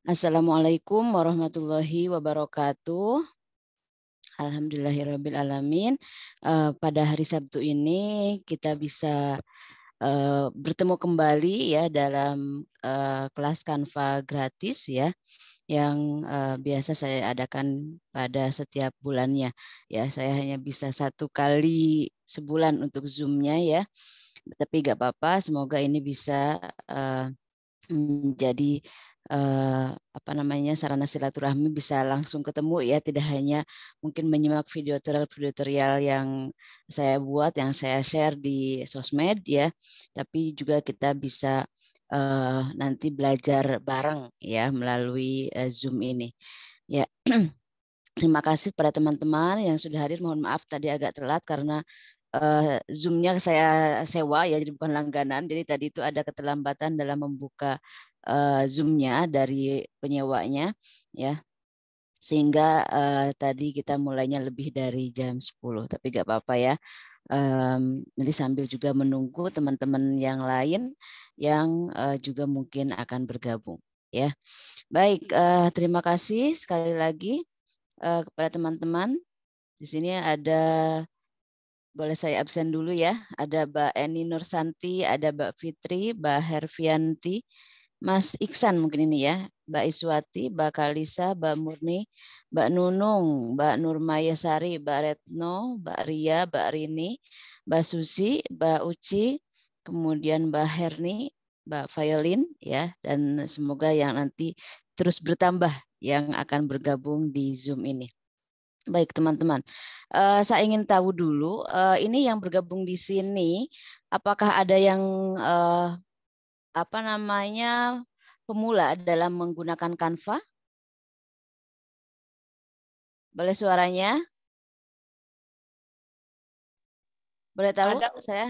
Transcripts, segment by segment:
Assalamualaikum warahmatullahi wabarakatuh. Alhamdulillahirabbil alamin. Pada hari Sabtu ini kita bisa bertemu kembali ya dalam kelas Canva gratis ya yang biasa saya adakan pada setiap bulannya. Ya, saya hanya bisa 1 kali sebulan untuk Zoom-nya ya. Tapi nggak apa-apa, semoga ini bisa menjadi apa namanya sarana silaturahmi, bisa langsung ketemu ya, tidak hanya mungkin menyimak video tutorial yang saya buat, yang saya share di sosmed ya, tapi juga kita bisa nanti belajar bareng ya melalui Zoom ini ya. Terima kasih pada teman-teman yang sudah hadir. Mohon maaf tadi agak telat karena Zoom-nya saya sewa ya, jadi bukan langganan. Jadi tadi itu ada keterlambatan dalam membuka Zoom-nya dari penyewanya ya. Sehingga tadi kita mulainya lebih dari jam 10. Tapi nggak apa-apa ya. Nanti sambil juga menunggu teman-teman yang lain yang juga mungkin akan bergabung ya. Baik, terima kasih sekali lagi kepada teman-teman. Di sini ada, boleh saya absen dulu ya. Ada Mbak Eni Nursanti, ada Mbak Fitri, Mbak Hervianti, Mas Iksan mungkin ini ya, Mbak Iswati, Mbak Kalisa, Mbak Murni, Mbak Nunung, Mbak Nurmaya Sari, Mbak Retno, Mbak Ria, Mbak Rini, Mbak Susi, Mbak Uci, kemudian Mbak Herni, Mbak Violin ya, dan semoga yang nanti terus bertambah yang akan bergabung di Zoom ini. Baik teman-teman, saya ingin tahu dulu, ini yang bergabung di sini, apakah ada yang apa namanya pemula dalam menggunakan Canva? Boleh suaranya? Boleh tahu Ada, saya?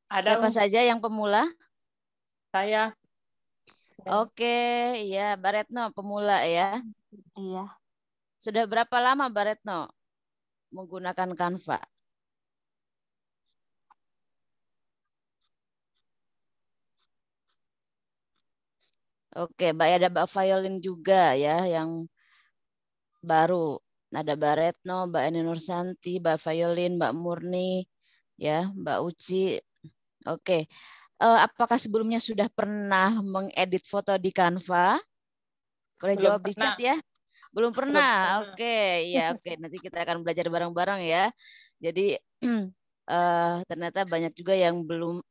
ada Siapa saja yang pemula? saya. Oke, ya Mbak Retno pemula ya. Iya. Sudah berapa lama Mbak Retno menggunakan Canva? Oke, ada Mbak Violin juga ya yang baru. Ada Mbak Retno, Mbak Eni Nursanti, Mbak Violin, Mbak Murni, ya, Mbak Uci. Oke, apakah sebelumnya sudah pernah mengedit foto di Canva? Boleh Belum jawab di pernah. chat ya. Belum pernah. Belum. Oke, ya oke. Nanti kita akan belajar bareng-bareng ya. Jadi ternyata banyak juga yang belum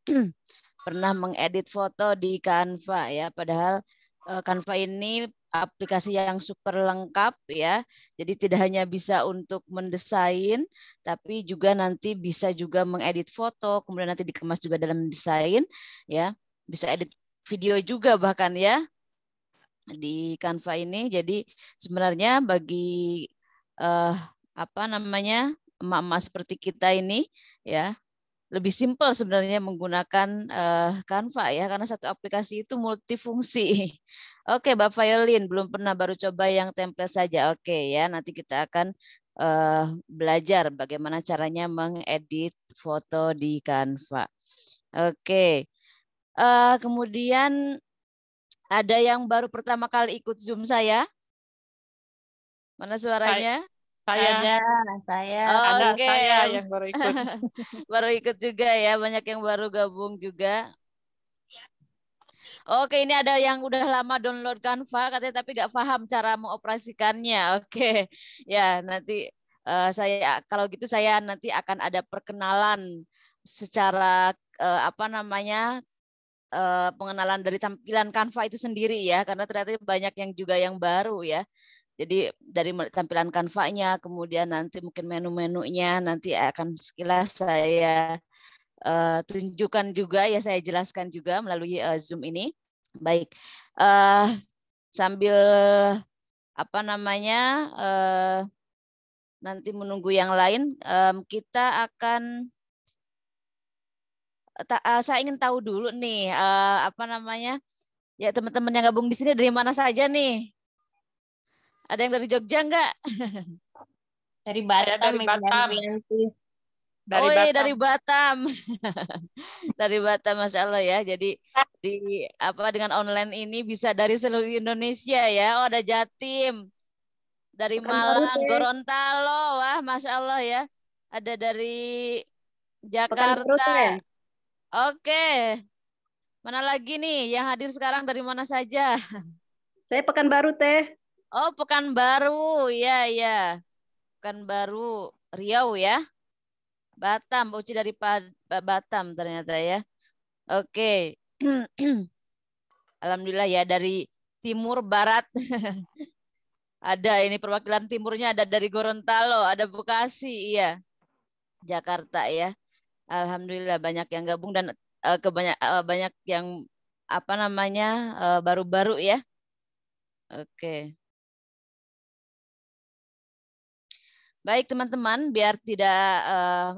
pernah mengedit foto di Canva ya. Padahal Canva ini aplikasi yang super lengkap ya. Jadi tidak hanya bisa untuk mendesain, tapi juga nanti bisa juga mengedit foto, kemudian nanti dikemas juga dalam desain ya. Bisa edit video juga bahkan ya di Canva ini. Jadi sebenarnya bagi eh, apa namanya emak-emak seperti kita ini ya lebih simpel sebenarnya menggunakan Canva ya karena satu aplikasi itu multifungsi. Oke, Mbak Violin belum pernah, baru coba yang template saja. Oke ya, nanti kita akan belajar bagaimana caranya mengedit foto di Canva. Oke. Kemudian ada yang baru pertama kali ikut Zoom saya? Mana suaranya? Saya. Ada, saya. Ada Oke. saya yang baru ikut. Baru ikut juga ya, banyak yang baru gabung juga. Oke, ini ada yang udah lama download Canva katanya tapi nggak paham cara mengoperasikannya. Oke, ya nanti saya kalau gitu saya nanti akan ada perkenalan secara apa namanya pengenalan dari tampilan Canva itu sendiri ya, karena ternyata banyak yang juga yang baru ya. Jadi dari tampilan Canva-nya, kemudian nanti mungkin menu-menunya nanti akan sekilas saya tunjukkan juga ya, saya jelaskan juga melalui Zoom ini. Baik, sambil apa namanya nanti menunggu yang lain, kita akan saya ingin tahu dulu nih apa namanya ya, teman-teman yang gabung di sini dari mana saja nih? Ada yang dari Jogja enggak? Dari Saya Batam, dari Ibu Batam. Yanti. Dari Oh iya Batam. dari Batam. Dari Batam, Masya Allah ya. Jadi di apa dengan online ini bisa dari seluruh Indonesia ya. Oh ada Jatim, dari Pekanbaru Malang, teh. Gorontalo, wah Masya Allah ya. Ada dari Pekanbaru Jakarta. teh. Oke, mana lagi nih yang hadir sekarang dari mana saja? Saya Pekanbaru teh. Oh Pekanbaru, ya ya. Pekanbaru, Riau ya. Batam, Uci dari Batam ternyata ya. Oke. Alhamdulillah ya dari timur barat ada ini perwakilan timurnya ada dari Gorontalo, ada Bekasi, iya, Jakarta ya. Alhamdulillah banyak yang gabung dan banyak yang apa namanya baru-baru ya. Oke. Baik teman-teman, biar tidak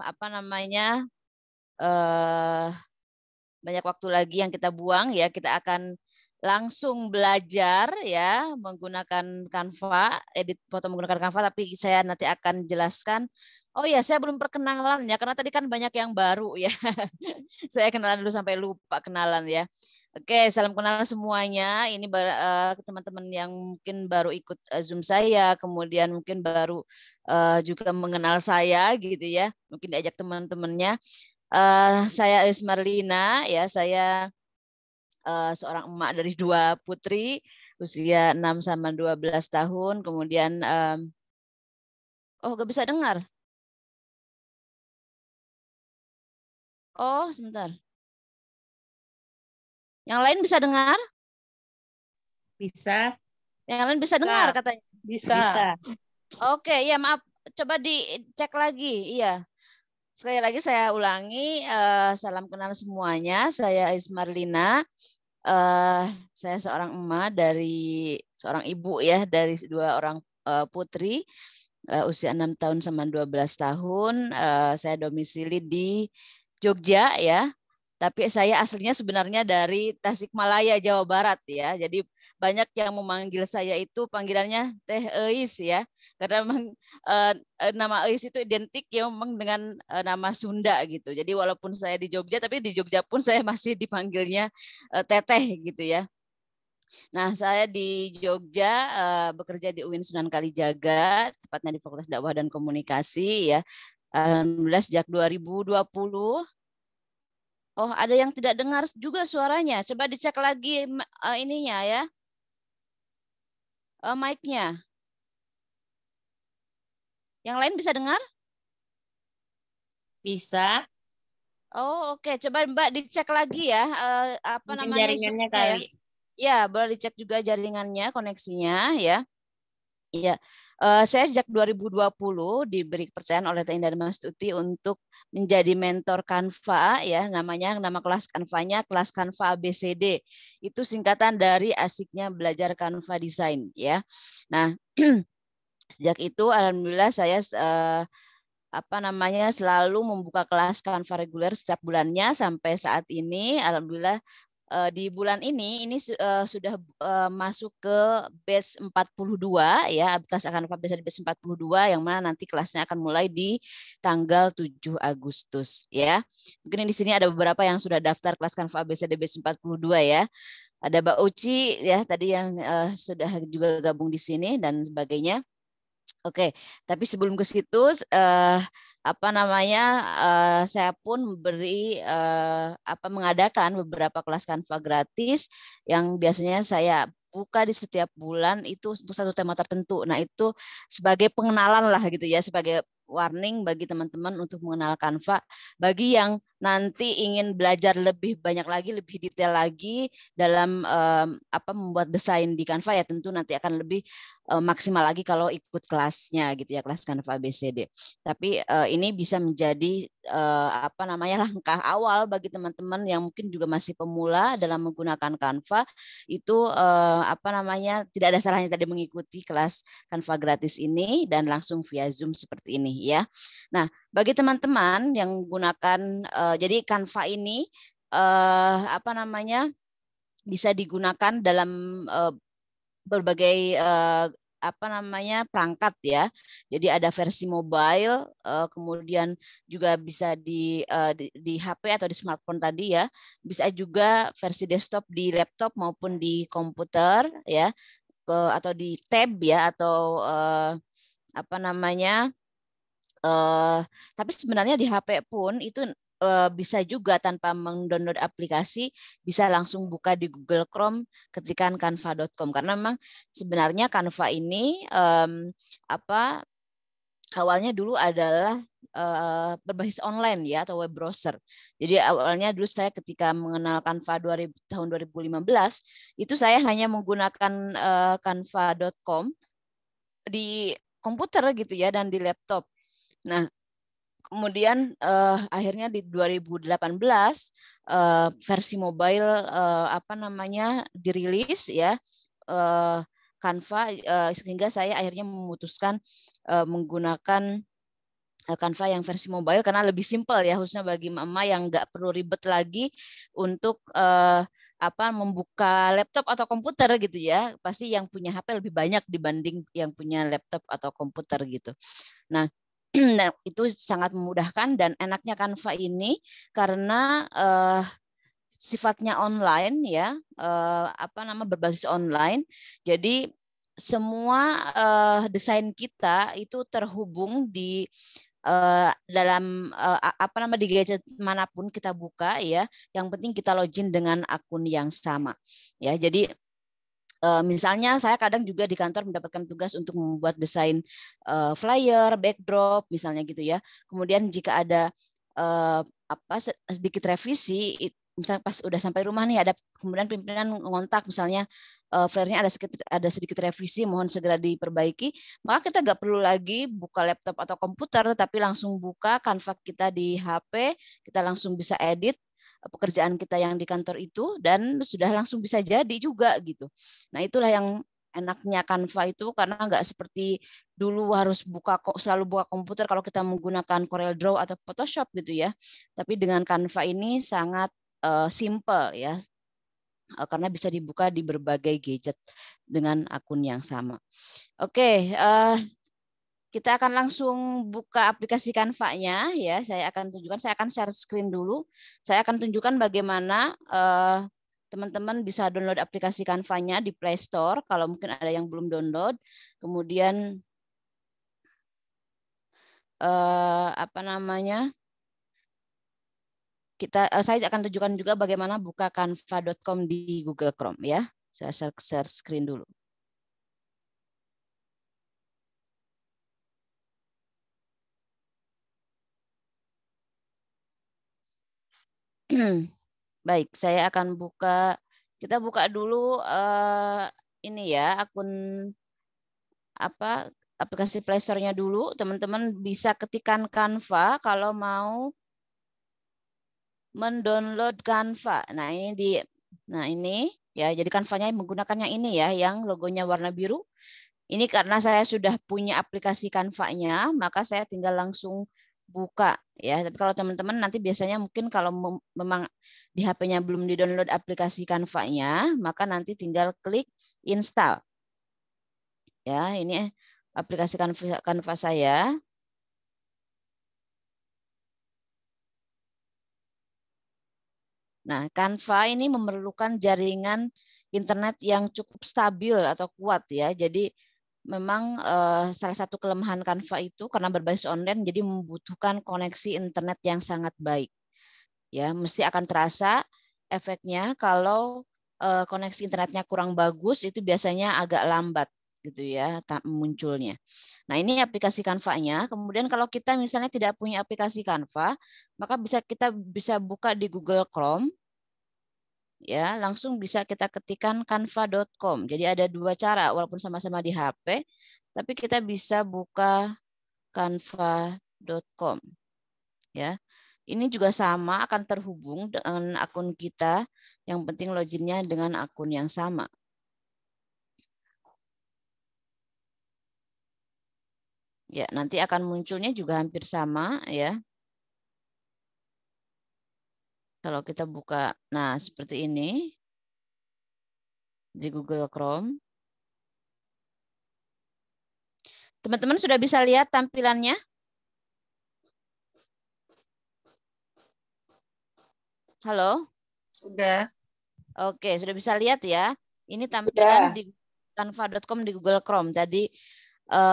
apa namanya eh banyak waktu lagi yang kita buang ya, kita akan langsung belajar ya menggunakan Canva, edit foto menggunakan Canva, tapi saya nanti akan jelaskan. Oh ya, saya belum perkenalan ya, karena tadi kan banyak yang baru ya. Saya kenalan dulu sampai lupa kenalan ya. Oke, salam kenal semuanya. Ini teman-teman yang mungkin baru ikut Zoom saya, kemudian mungkin baru juga mengenal saya gitu ya. Mungkin diajak teman-temannya. Saya Ismarlina ya, saya seorang emak dari dua putri usia 6 sama 12 tahun. Kemudian oh gak bisa dengar. Oh, sebentar. Yang lain bisa dengar? Bisa. Yang lain bisa dengar Bisa. katanya. Bisa. Bisa. Oke, ya maaf. Coba dicek lagi. Iya. Sekali lagi saya ulangi, salam kenal semuanya. Saya Ismarlina. Saya seorang emak dari seorang ibu ya dari dua orang putri usia 6 tahun sama 12 tahun. Saya domisili di Jogja ya. Tapi saya aslinya sebenarnya dari Tasikmalaya, Jawa Barat ya. Jadi banyak yang memanggil saya itu panggilannya Teh Eis ya. Karena memang nama Eis itu identik ya memang dengan nama Sunda gitu. Jadi walaupun saya di Jogja, tapi di Jogja pun saya masih dipanggilnya Teteh gitu ya. Nah, saya di Jogja bekerja di UIN Sunan Kalijaga, tepatnya di Fakultas Dakwah dan Komunikasi ya. Alhamdulillah sejak 2020. Oh, ada yang tidak dengar juga suaranya. Coba dicek lagi ininya ya, mic-nya. Yang lain bisa dengar? Bisa. Oh, oke. Coba Mbak dicek lagi ya, apa Mungkin namanya jaringannya Zoom-nya ya. kali. Ya, boleh dicek juga jaringannya, koneksinya ya. Iya, saya sejak 2020 diberi kepercayaan oleh Teh Indah Mas Tuti untuk menjadi mentor Canva ya, nama kelas Canva-nya kelas Canva ABCD. Itu singkatan dari asiknya belajar Canva Design ya. Nah, sejak itu alhamdulillah saya apa namanya selalu membuka kelas Canva reguler setiap bulannya sampai saat ini alhamdulillah di bulan ini sudah masuk ke batch 42 ya, kelas akan batch 42 yang mana nanti kelasnya akan mulai di tanggal 7 Agustus ya. Mungkin di sini ada beberapa yang sudah daftar kelas Canva ABCD batch 42 ya. Ada Mbak Uci ya tadi yang sudah juga gabung di sini dan sebagainya. Oke, tapi sebelum ke situ, apa namanya, saya pun memberi mengadakan beberapa kelas Canva gratis yang biasanya saya buka di setiap bulan itu untuk satu tema tertentu. Nah itu sebagai pengenalan lah gitu ya, sebagai warning bagi teman-teman untuk mengenal Canva. Bagi yang nanti ingin belajar lebih banyak lagi, lebih detail lagi dalam membuat desain di Canva ya tentu nanti akan lebih maksimal lagi kalau ikut kelasnya gitu ya, kelas Canva ABCD. Tapi ini bisa menjadi langkah awal bagi teman-teman yang mungkin juga masih pemula dalam menggunakan Canva itu tidak ada salahnya tadi mengikuti kelas Canva gratis ini dan langsung via Zoom seperti ini ya. Nah, bagi teman-teman yang menggunakan jadi Canva ini bisa digunakan dalam berbagai perangkat ya. Jadi ada versi mobile, kemudian juga bisa di HP atau di smartphone tadi ya. Bisa juga versi desktop di laptop maupun di komputer ya, atau di tab ya, atau tapi sebenarnya di HP pun itu bisa juga tanpa mendownload aplikasi, bisa langsung buka di Google Chrome, ketikan canva.com, karena memang sebenarnya Canva ini awalnya dulu adalah berbasis online ya, atau web browser. Jadi awalnya dulu saya ketika mengenal Canva tahun 2015 itu saya hanya menggunakan canva.com di komputer gitu ya, dan di laptop. Nah, kemudian akhirnya di 2018 versi mobile dirilis ya, Canva, sehingga saya akhirnya memutuskan menggunakan Canva yang versi mobile karena lebih simpel ya, khususnya bagi mama yang nggak perlu ribet lagi untuk membuka laptop atau komputer gitu ya. Pasti yang punya HP lebih banyak dibanding yang punya laptop atau komputer gitu. Nah, itu sangat memudahkan dan enaknya Canva ini karena sifatnya online ya, berbasis online. Jadi semua desain kita itu terhubung di dalam di gadget manapun kita buka ya. Yang penting kita login dengan akun yang sama ya. Jadi misalnya saya kadang juga di kantor mendapatkan tugas untuk membuat desain flyer, backdrop misalnya gitu ya. Kemudian jika ada sedikit revisi, misalnya pas udah sampai rumah nih, ada kemudian pimpinan ngontak misalnya flyernya ada sedikit revisi, mohon segera diperbaiki, maka kita nggak perlu lagi buka laptop atau komputer, tapi langsung buka Canva kita di HP, kita langsung bisa edit pekerjaan kita yang di kantor itu dan sudah langsung bisa jadi juga gitu. Nah, itulah yang enaknya Canva itu, karena nggak seperti dulu harus selalu buka komputer kalau kita menggunakan Corel Draw atau Photoshop gitu ya. Tapi dengan Canva ini sangat simple ya, karena bisa dibuka di berbagai gadget dengan akun yang sama. Oke, kita akan langsung buka aplikasi Canva-nya ya. Saya akan share screen dulu. Saya akan tunjukkan bagaimana teman-teman bisa download aplikasi Canva-nya di Play Store kalau mungkin ada yang belum download. Kemudian saya akan tunjukkan juga bagaimana buka canva.com di Google Chrome ya. Saya share screen dulu. Baik, saya akan kita buka dulu ini ya, akun aplikasi Play Store-nya dulu. Teman-teman bisa ketikkan Canva kalau mau mendownload Canva. Nah, ini ya, jadi Canva-nya menggunakan yang ini ya, yang logonya warna biru. Ini karena saya sudah punya aplikasi Canva-nya, maka saya tinggal langsung buka ya. Tapi kalau teman-teman nanti biasanya mungkin kalau memang di HP-nya belum di-download aplikasi Canva-nya, maka nanti tinggal klik install. Ya, ini aplikasi Canva saya. Nah, Canva ini memerlukan jaringan internet yang cukup stabil atau kuat ya. Jadi memang salah satu kelemahan Canva itu karena berbasis online, jadi membutuhkan koneksi internet yang sangat baik. Ya, mesti akan terasa efeknya kalau koneksi internetnya kurang bagus, itu biasanya agak lambat gitu ya munculnya. Nah, ini aplikasi Canva-nya. Kemudian kalau kita misalnya tidak punya aplikasi Canva, maka kita bisa buka di Google Chrome. Ya, langsung bisa kita ketikkan canva.com. Jadi ada dua cara, walaupun sama-sama di HP, tapi kita bisa buka canva.com. Ya, ini juga sama, akan terhubung dengan akun kita. Yang penting loginnya dengan akun yang sama. Ya, nanti akan munculnya juga hampir sama ya. Kalau kita buka, nah seperti ini di Google Chrome. Teman-teman sudah bisa lihat tampilannya? Halo? Sudah. Oke, sudah bisa lihat ya. Ini tampilan di canva.com di Google Chrome. Tadi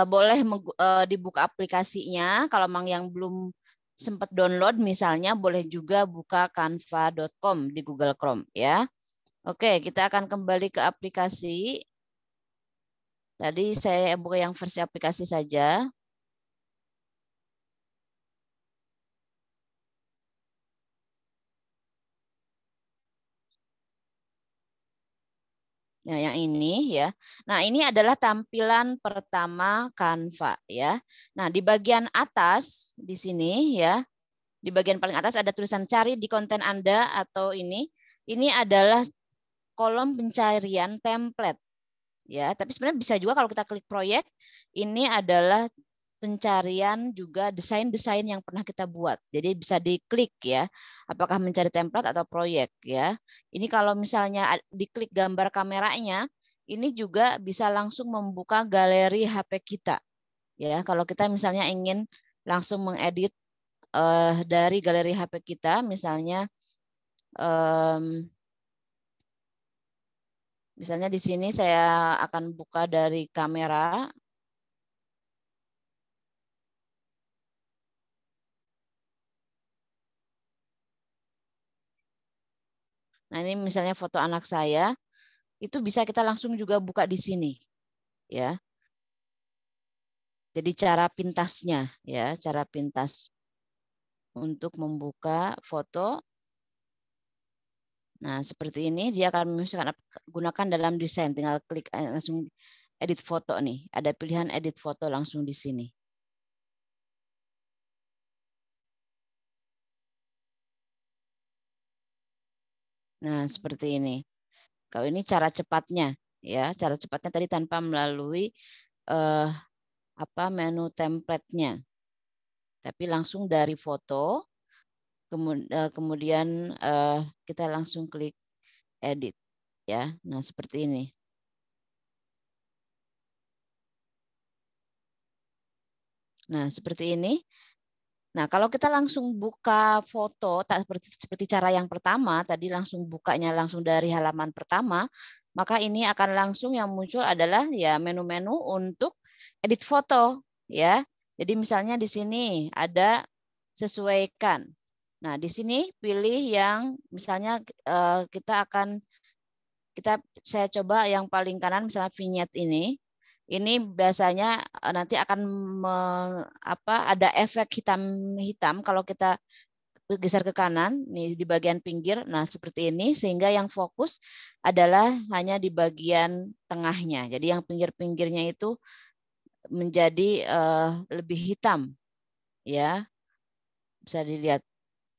boleh dibuka aplikasinya. Kalau memang yang belum sempat download misalnya, boleh juga buka canva.com di Google Chrome ya. Oke, kita akan kembali ke aplikasi. Tadi saya buka yang versi aplikasi saja. Nah, yang ini ya. Nah, ini adalah tampilan pertama Canva ya. Nah, di bagian atas di sini ya, di bagian paling atas ada tulisan cari di konten Anda atau ini. Ini adalah kolom pencarian template ya. Tapi sebenarnya bisa juga kalau kita klik proyek, ini adalah pencarian juga desain-desain yang pernah kita buat. Jadi bisa diklik ya, apakah mencari template atau proyek ya. Ini kalau misalnya diklik gambar kameranya, ini juga bisa langsung membuka galeri HP kita. Ya, kalau kita misalnya ingin langsung mengedit dari galeri HP kita, misalnya misalnya di sini saya akan buka dari kamera. Nah, ini misalnya foto anak saya, itu bisa kita langsung juga buka di sini, ya. Jadi cara pintasnya, ya, cara pintas untuk membuka foto. Nah, seperti ini dia akan misalkan gunakan dalam desain, tinggal klik langsung edit foto nih. Ada pilihan edit foto langsung di sini. Nah, seperti ini. Kalau ini cara cepatnya, ya, cara cepatnya tadi tanpa melalui menu template-nya, tapi langsung dari foto, kemudian kita langsung klik edit, ya. Nah, seperti ini. Nah, seperti ini. Nah, kalau kita langsung buka foto, tak seperti cara yang pertama, tadi langsung bukanya langsung dari halaman pertama, maka ini akan langsung yang muncul adalah ya menu-menu untuk edit foto, ya. Jadi misalnya di sini ada sesuaikan. Nah, di sini pilih yang misalnya saya coba yang paling kanan misalnya vignette ini. Ini biasanya nanti akan ada efek hitam kalau kita geser ke kanan nih di bagian pinggir. Nah, seperti ini sehingga yang fokus adalah hanya di bagian tengahnya. Jadi yang pinggir-pinggirnya itu menjadi lebih hitam ya. Bisa dilihat.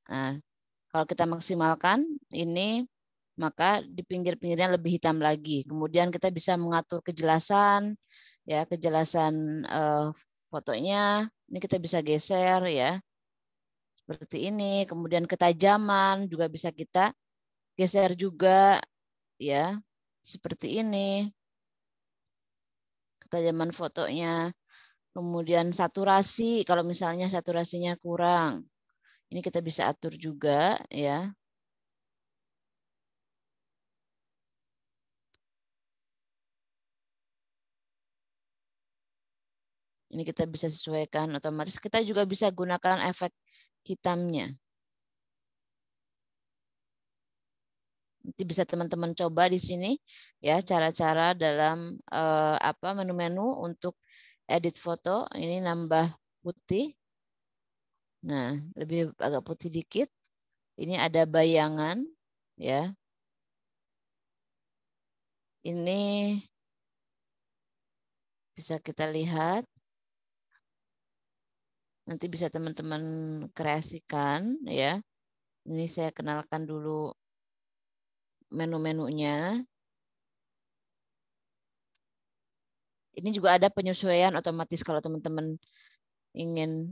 Nah, kalau kita maksimalkan ini maka di pinggir-pinggirnya lebih hitam lagi. Kemudian kita bisa mengatur kejelasan ya, kejelasan fotonya. Ini kita bisa geser ya. Seperti ini. Kemudian ketajaman juga bisa kita geser juga ya. Seperti ini. Ketajaman fotonya. Kemudian saturasi, kalau misalnya saturasinya kurang. Ini kita bisa atur juga ya. Ini kita bisa sesuaikan otomatis. Kita juga bisa gunakan efek hitamnya. Nanti bisa teman-teman coba di sini ya cara-cara dalam menu-menu untuk edit foto. Ini nambah putih. Nah, lebih agak putih dikit. Ini ada bayangan ya. Ini bisa kita lihat. Nanti bisa teman-teman kreasikan ya. Ini saya kenalkan dulu menu-menunya. Ini juga ada penyesuaian otomatis kalau teman-teman ingin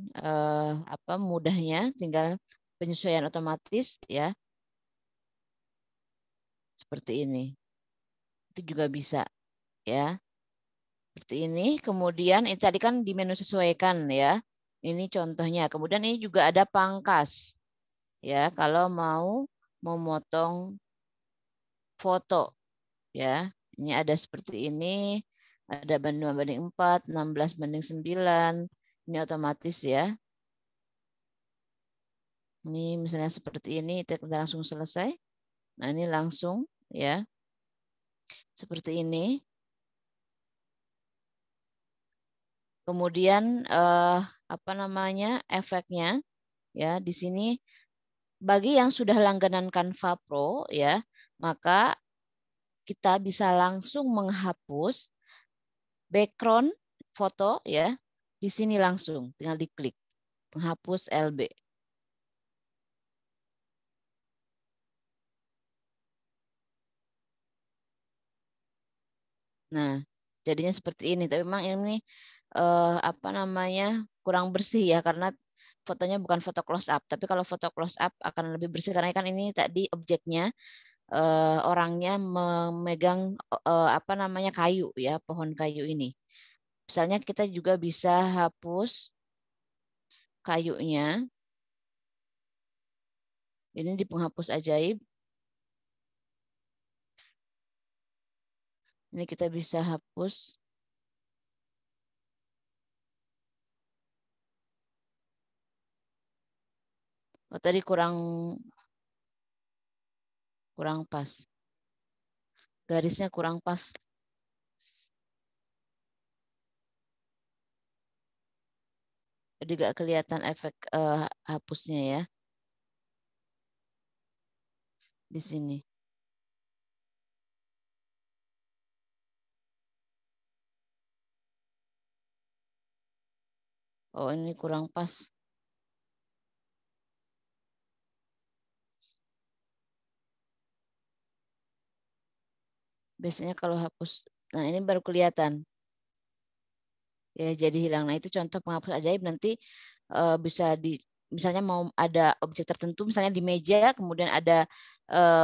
mudahnya, tinggal penyesuaian otomatis ya. Seperti ini. Itu juga bisa ya. Seperti ini. Kemudian ini tadi kan di menu sesuaikan ya. Ini contohnya. Kemudian ini juga ada pangkas. Ya, kalau mau memotong foto ya. Ini ada seperti ini. Ada 5:4, 16:9. Ini otomatis ya. Ini misalnya seperti ini, kita langsung selesai. Nah, ini langsung ya. Seperti ini. Kemudian apa namanya? Efeknya ya, di sini bagi yang sudah langganan Canva Pro ya, maka kita bisa langsung menghapus background foto ya. Di sini langsung tinggal diklik penghapus LB. Nah, jadinya seperti ini. Tapi memang ini apa namanya kurang bersih ya karena fotonya bukan foto close up. Tapi kalau foto close up akan lebih bersih karena kan ini tadi objeknya orangnya memegang apa namanya kayu ya, pohon kayu ini. Misalnya kita juga bisa hapus kayunya. Ini di penghapus ajaib. Ini kita bisa hapus. Oh, tadi kurang pas. Garisnya kurang pas. Jadi gak kelihatan efek hapusnya ya. Di sini. Oh, ini kurang pas. Biasanya kalau hapus, nah ini baru kelihatan. Ya, jadi hilang. Nah, itu contoh penghapus ajaib nanti bisa di misalnya mau ada objek tertentu misalnya di meja, kemudian ada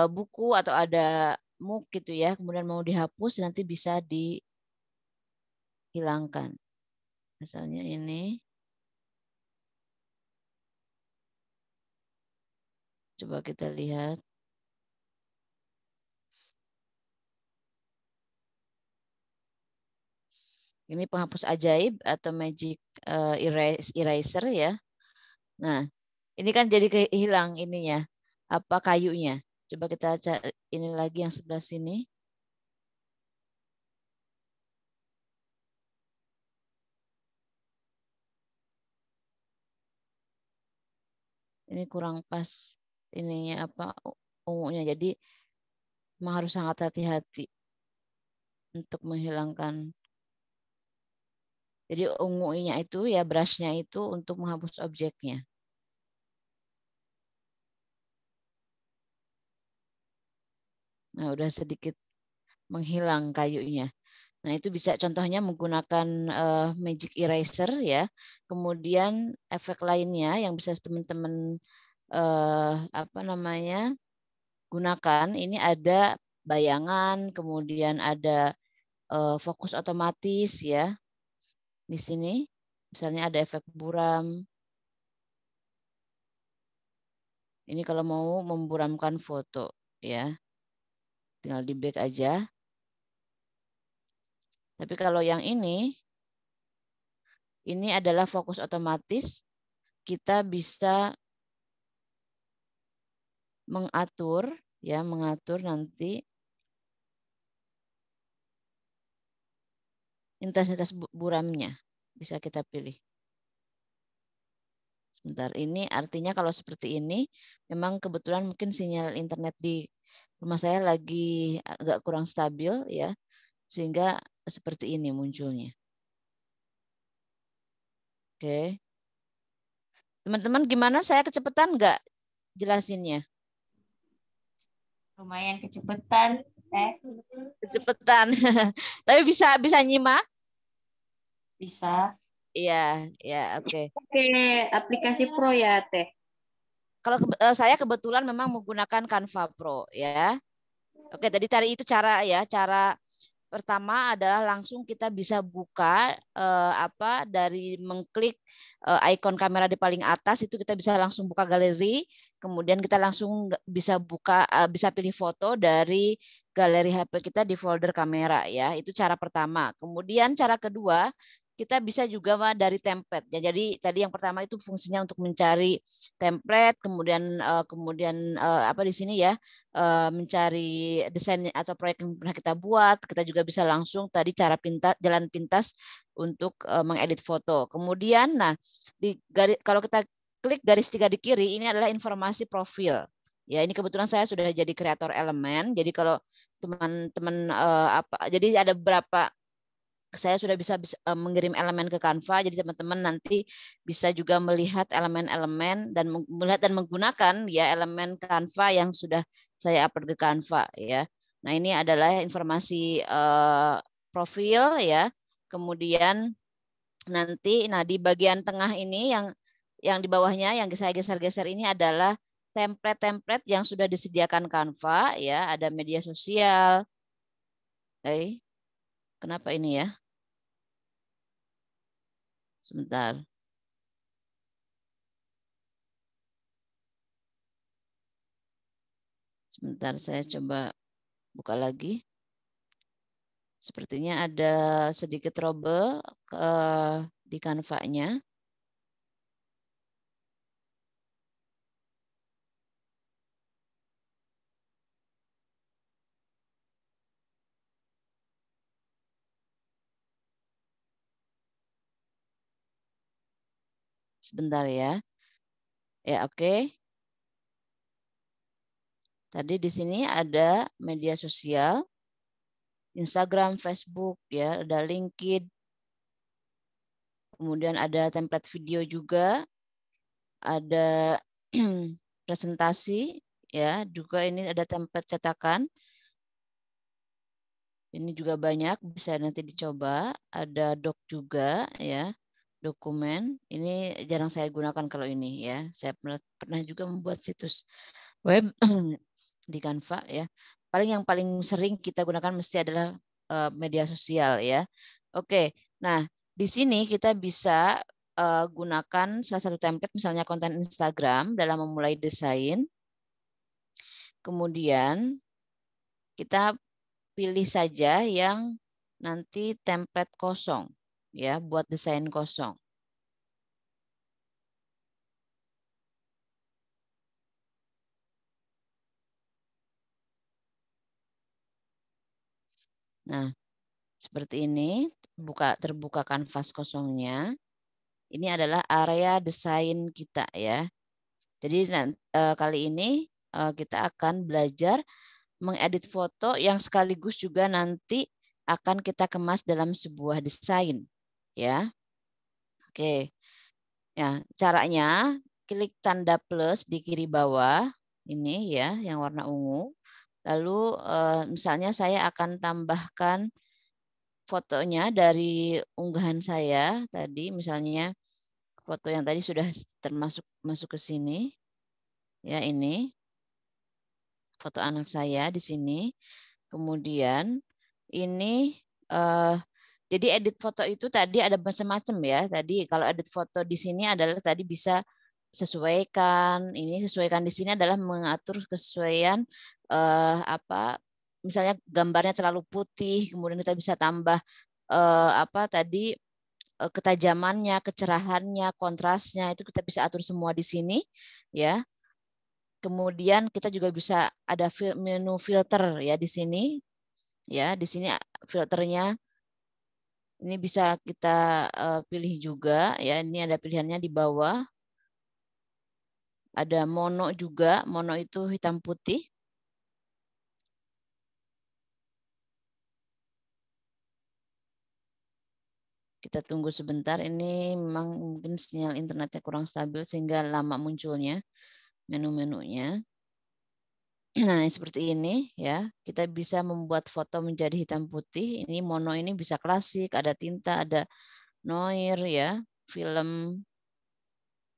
buku atau ada muk gitu ya, kemudian mau dihapus nanti bisa dihilangkan. Misalnya ini. Coba kita lihat. Ini penghapus ajaib atau magic eraser ya. Nah, ini kan jadi hilang ininya, apa kayunya. Coba kita cari ini lagi yang sebelah sini. Ini kurang pas ininya apa ungunya. Jadi memang harus sangat hati-hati untuk menghilangkan. Jadi ungunya itu ya brushnya itu untuk menghapus objeknya. Nah, udah sedikit menghilang kayunya. Nah, itu bisa contohnya menggunakan magic eraser ya. Kemudian efek lainnya yang bisa teman-teman apa namanya gunakan ini ada bayangan, kemudian ada fokus otomatis ya. Di sini misalnya ada efek buram. Ini kalau mau memburamkan foto ya. Tinggal di back aja. Tapi kalau yang ini adalah fokus otomatis. Kita bisa mengatur ya, mengatur nanti intensitas buramnya. Bisa kita pilih. Sebentar, ini artinya kalau seperti ini, memang kebetulan mungkin sinyal internet di rumah saya lagi agak kurang stabil ya, sehingga seperti ini munculnya. Oke. Teman-teman gimana? Saya kecepatan nggak jelasinnya? Lumayan kecepatan. Kecepatan. Tapi bisa nyimak? Bisa. Iya, ya, oke. Oke, aplikasi Pro ya, Teh. Kalau saya kebetulan memang menggunakan Canva Pro ya. Oke, tadi itu cara ya, cara pertama adalah langsung kita bisa buka dari mengklik ikon kamera di paling atas itu kita bisa langsung buka galeri, kemudian kita langsung bisa buka bisa pilih foto dari galeri HP kita di folder kamera ya. Itu cara pertama. Kemudian cara kedua kita bisa juga dari template. Ya, jadi tadi yang pertama itu fungsinya untuk mencari template, kemudian apa di sini ya mencari desain atau proyek yang pernah kita buat. Kita juga bisa langsung tadi jalan pintas untuk mengedit foto. Kemudian, nah kalau kita klik garis 3 di kiri, ini adalah informasi profil. Ya, ini kebetulan saya sudah jadi kreator elemen. Jadi kalau teman-teman jadi ada beberapa saya sudah bisa mengirim elemen ke Canva, jadi teman-teman nanti bisa juga melihat elemen-elemen dan melihat dan menggunakan ya elemen Canva yang sudah saya upload ke Canva ya. Nah ini adalah informasi profil ya. Kemudian nanti, nah di bagian tengah ini yang di bawahnya yang saya geser-geser ini adalah template-template yang sudah disediakan Canva ya. Ada media sosial. Kenapa ini ya? Sebentar. Sebentar, saya coba buka lagi. Sepertinya ada sedikit trouble di Canva-nya. Sebentar ya. Ya, oke. Tadi di sini ada media sosial, Instagram, Facebook, ya, ada LinkedIn. Kemudian ada template video juga, ada presentasi, ya, juga ini ada template cetakan. Ini juga banyak, bisa nanti dicoba. Ada doc juga, ya, dokumen. Ini jarang saya gunakan kalau ini, ya. Saya pernah juga membuat situs web di Canva, ya. Yang paling sering kita gunakan mesti adalah media sosial, ya. Oke, nah di sini kita bisa gunakan salah satu template, misalnya konten Instagram dalam memulai desain. Kemudian kita pilih saja yang nanti template kosong, ya, buat desain kosong. Nah, seperti ini, terbuka kanvas kosongnya. Ini adalah area desain kita ya. Jadi kali ini kita akan belajar mengedit foto yang sekaligus juga nanti akan kita kemas dalam sebuah desain ya. Oke. Ya, caranya klik tanda plus di kiri bawah ini ya yang warna ungu. Lalu misalnya saya akan tambahkan fotonya dari unggahan saya tadi, misalnya foto yang tadi sudah masuk ke sini. Ya, ini foto anak saya di sini. Kemudian ini jadi edit foto itu tadi ada macam-macam ya. Tadi kalau edit foto di sini adalah tadi bisa sesuaikan. Ini sesuaikan di sini adalah mengatur kesesuaian misalnya gambarnya terlalu putih, kemudian kita bisa tambah ketajamannya, kecerahannya, kontrasnya itu kita bisa atur semua di sini ya. Kemudian kita juga bisa ada menu filter ya di sini. Ya, di sini filternya ini bisa kita pilih juga ya. Ini ada pilihannya di bawah. Ada mono juga, mono itu hitam putih. Kita tunggu sebentar, ini memang mungkin sinyal internetnya kurang stabil sehingga lama munculnya menu-menunya. Nah, seperti ini ya. Kita bisa membuat foto menjadi hitam putih. Ini mono ini bisa klasik, ada tinta, ada noir ya, film.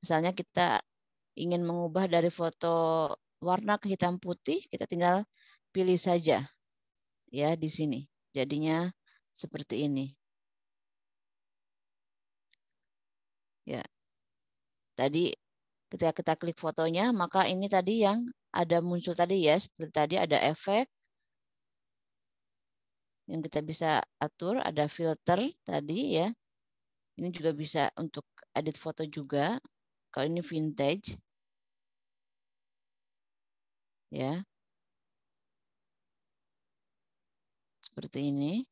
Misalnya kita ingin mengubah dari foto warna ke hitam putih, kita tinggal pilih saja ya di sini. Jadinya seperti ini. Ya. Tadi ketika kita klik fotonya, maka ini tadi yang ada muncul tadi ya, seperti tadi ada efek yang kita bisa atur, ada filter tadi ya. Ini juga bisa untuk edit foto juga. Kalau ini vintage, ya, seperti ini.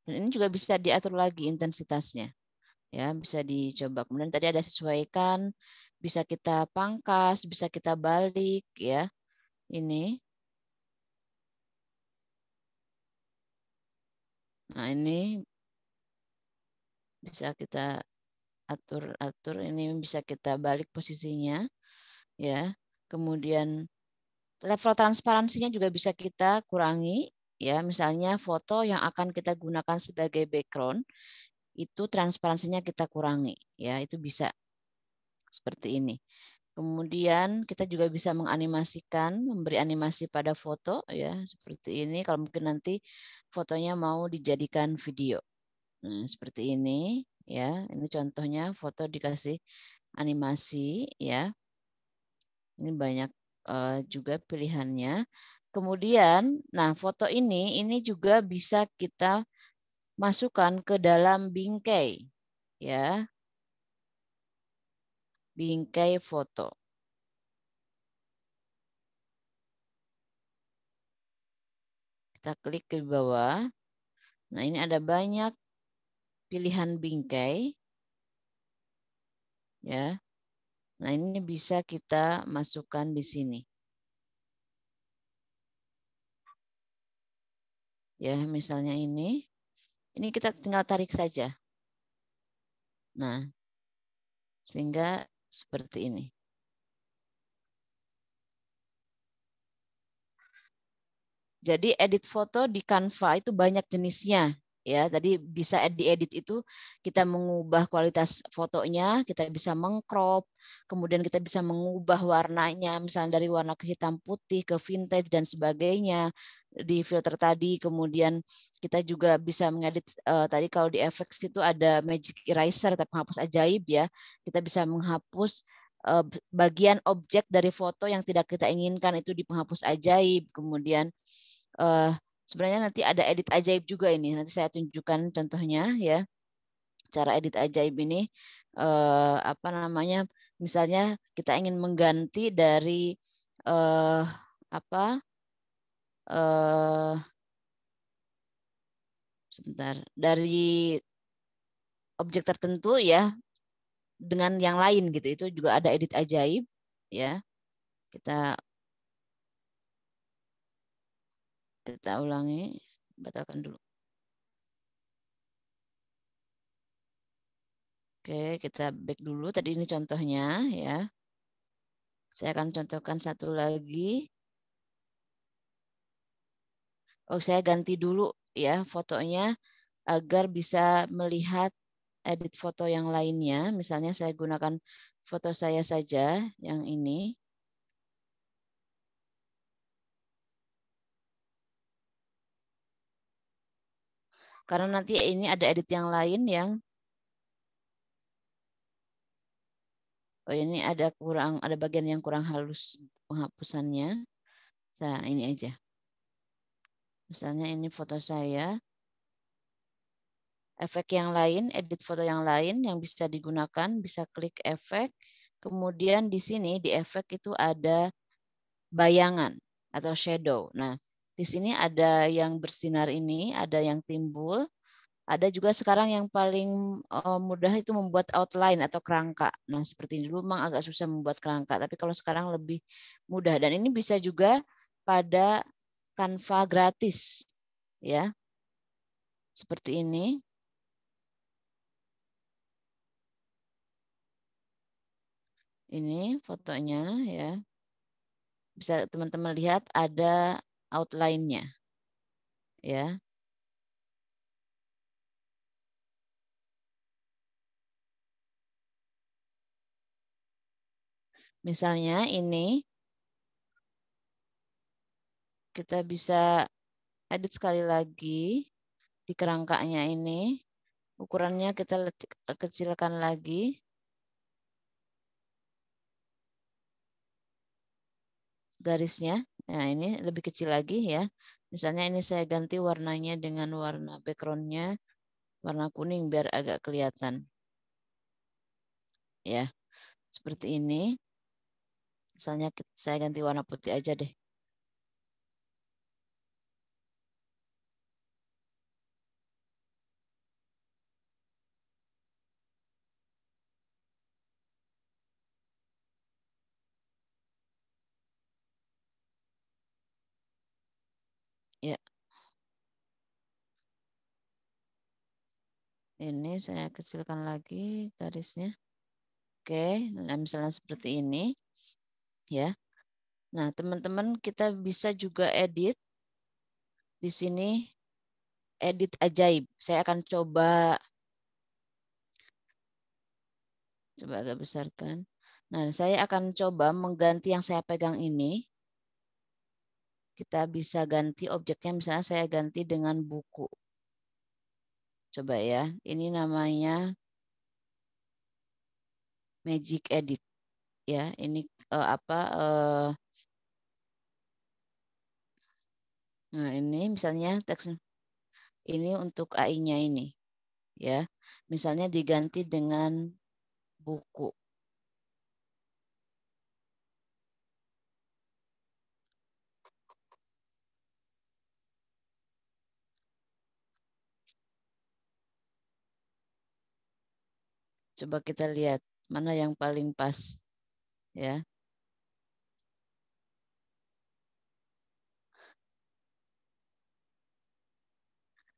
Dan ini juga bisa diatur lagi intensitasnya, ya, bisa dicoba. Kemudian tadi ada sesuaikan, bisa kita pangkas, bisa kita balik, ya. Ini. Nah, ini bisa kita atur, ini bisa kita balik posisinya, ya. Kemudian level transparansinya juga bisa kita kurangi, ya. Misalnya foto yang akan kita gunakan sebagai background itu transparansinya kita kurangi, ya. Itu bisa seperti ini. Kemudian kita juga bisa menganimasikan, memberi animasi pada foto, ya, seperti ini. Kalau mungkin nanti fotonya mau dijadikan video. Nah, seperti ini, ya. Ini contohnya foto dikasih animasi, ya. Ini banyak juga pilihannya. Kemudian, nah, foto ini juga bisa kita masukkan ke dalam bingkai, ya. Bingkai foto. Kita klik ke bawah. Nah, ini ada banyak pilihan bingkai, ya. Nah, ini bisa kita masukkan di sini. Ya, misalnya ini kita tinggal tarik saja. Nah, sehingga seperti ini. Jadi edit foto di Canva itu banyak jenisnya, ya. Tadi bisa diedit itu kita mengubah kualitas fotonya, kita bisa mengcrop, kemudian kita bisa mengubah warnanya, misalnya dari warna ke hitam putih ke vintage dan sebagainya di filter tadi. Kemudian kita juga bisa mengedit tadi kalau di effects itu ada magic eraser atau penghapus ajaib, ya. Kita bisa menghapus bagian objek dari foto yang tidak kita inginkan itu di penghapus ajaib. Kemudian sebenarnya nanti ada edit ajaib juga ini. Nanti saya tunjukkan contohnya, ya. Cara edit ajaib ini apa namanya? Misalnya kita ingin mengganti dari apa? Sebentar, dari objek tertentu, ya, dengan yang lain gitu. Itu juga ada edit ajaib, ya. Kita ulangi, batalkan dulu. Oke, kita back dulu. Tadi ini contohnya, ya. Saya akan contohkan satu lagi. Oh, saya ganti dulu, ya, fotonya agar bisa melihat edit foto yang lainnya. Misalnya saya gunakan foto saya saja yang ini. Karena nanti ini ada edit yang lain yang ini ada bagian yang kurang halus penghapusannya. Nah, ini aja. Misalnya ini foto saya. Efek yang lain, edit foto yang lain yang bisa digunakan, bisa klik efek. Kemudian di sini di efek itu ada bayangan atau shadow. Nah, di sini ada yang bersinar ini, ada yang timbul. Ada juga sekarang yang paling mudah itu membuat outline atau kerangka. Nah, seperti ini dulu memang agak susah membuat kerangka, tapi kalau sekarang lebih mudah. Dan ini bisa juga pada Canva gratis, ya. Seperti ini. Ini fotonya, ya. Bisa teman-teman lihat ada outline-nya, ya. Misalnya ini kita bisa Edit sekali lagi di kerangkanya ini. Ukurannya kita kecilkan lagi. Garisnya. Nah, ini lebih kecil lagi ya. Misalnya ini saya ganti warnanya dengan warna background-nya warna kuning biar agak kelihatan. Ya, seperti ini. Misalnya saya ganti warna putih aja deh. Ya. Ini saya kecilkan lagi garisnya. Oke, nah misalnya seperti ini. Ya. Nah, teman-teman kita bisa juga edit di sini edit ajaib. Saya akan coba agak besarkan. Nah, saya akan coba mengganti yang saya pegang ini. Kita bisa ganti objeknya, misalnya saya ganti dengan buku. Coba ya, ini namanya Magic Edit. Ya, ini nah ini misalnya teks ini untuk AI-nya ini. Ya, misalnya diganti dengan buku. Coba kita lihat mana yang paling pas. Ya.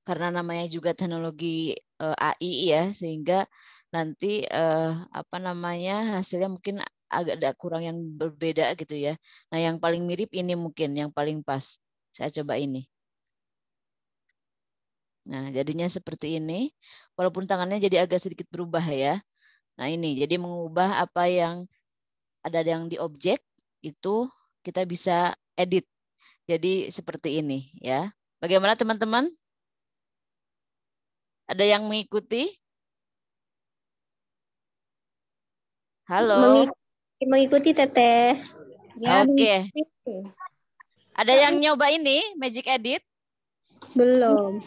Karena namanya juga teknologi AI ya, sehingga nanti apa namanya hasilnya mungkin agak ada kurang yang berbeda gitu ya. Nah, yang paling mirip ini mungkin yang paling pas. Saya coba ini. Nah, jadinya seperti ini. Walaupun tangannya jadi agak sedikit berubah ya. Nah, ini jadi mengubah apa yang ada yang di objek itu kita bisa edit. Jadi seperti ini ya. Bagaimana teman-teman? Ada yang mengikuti? Halo. Mengikuti Teteh. Ya, Oke. mengikuti. Ada yang nyoba ini Magic Edit? Belum.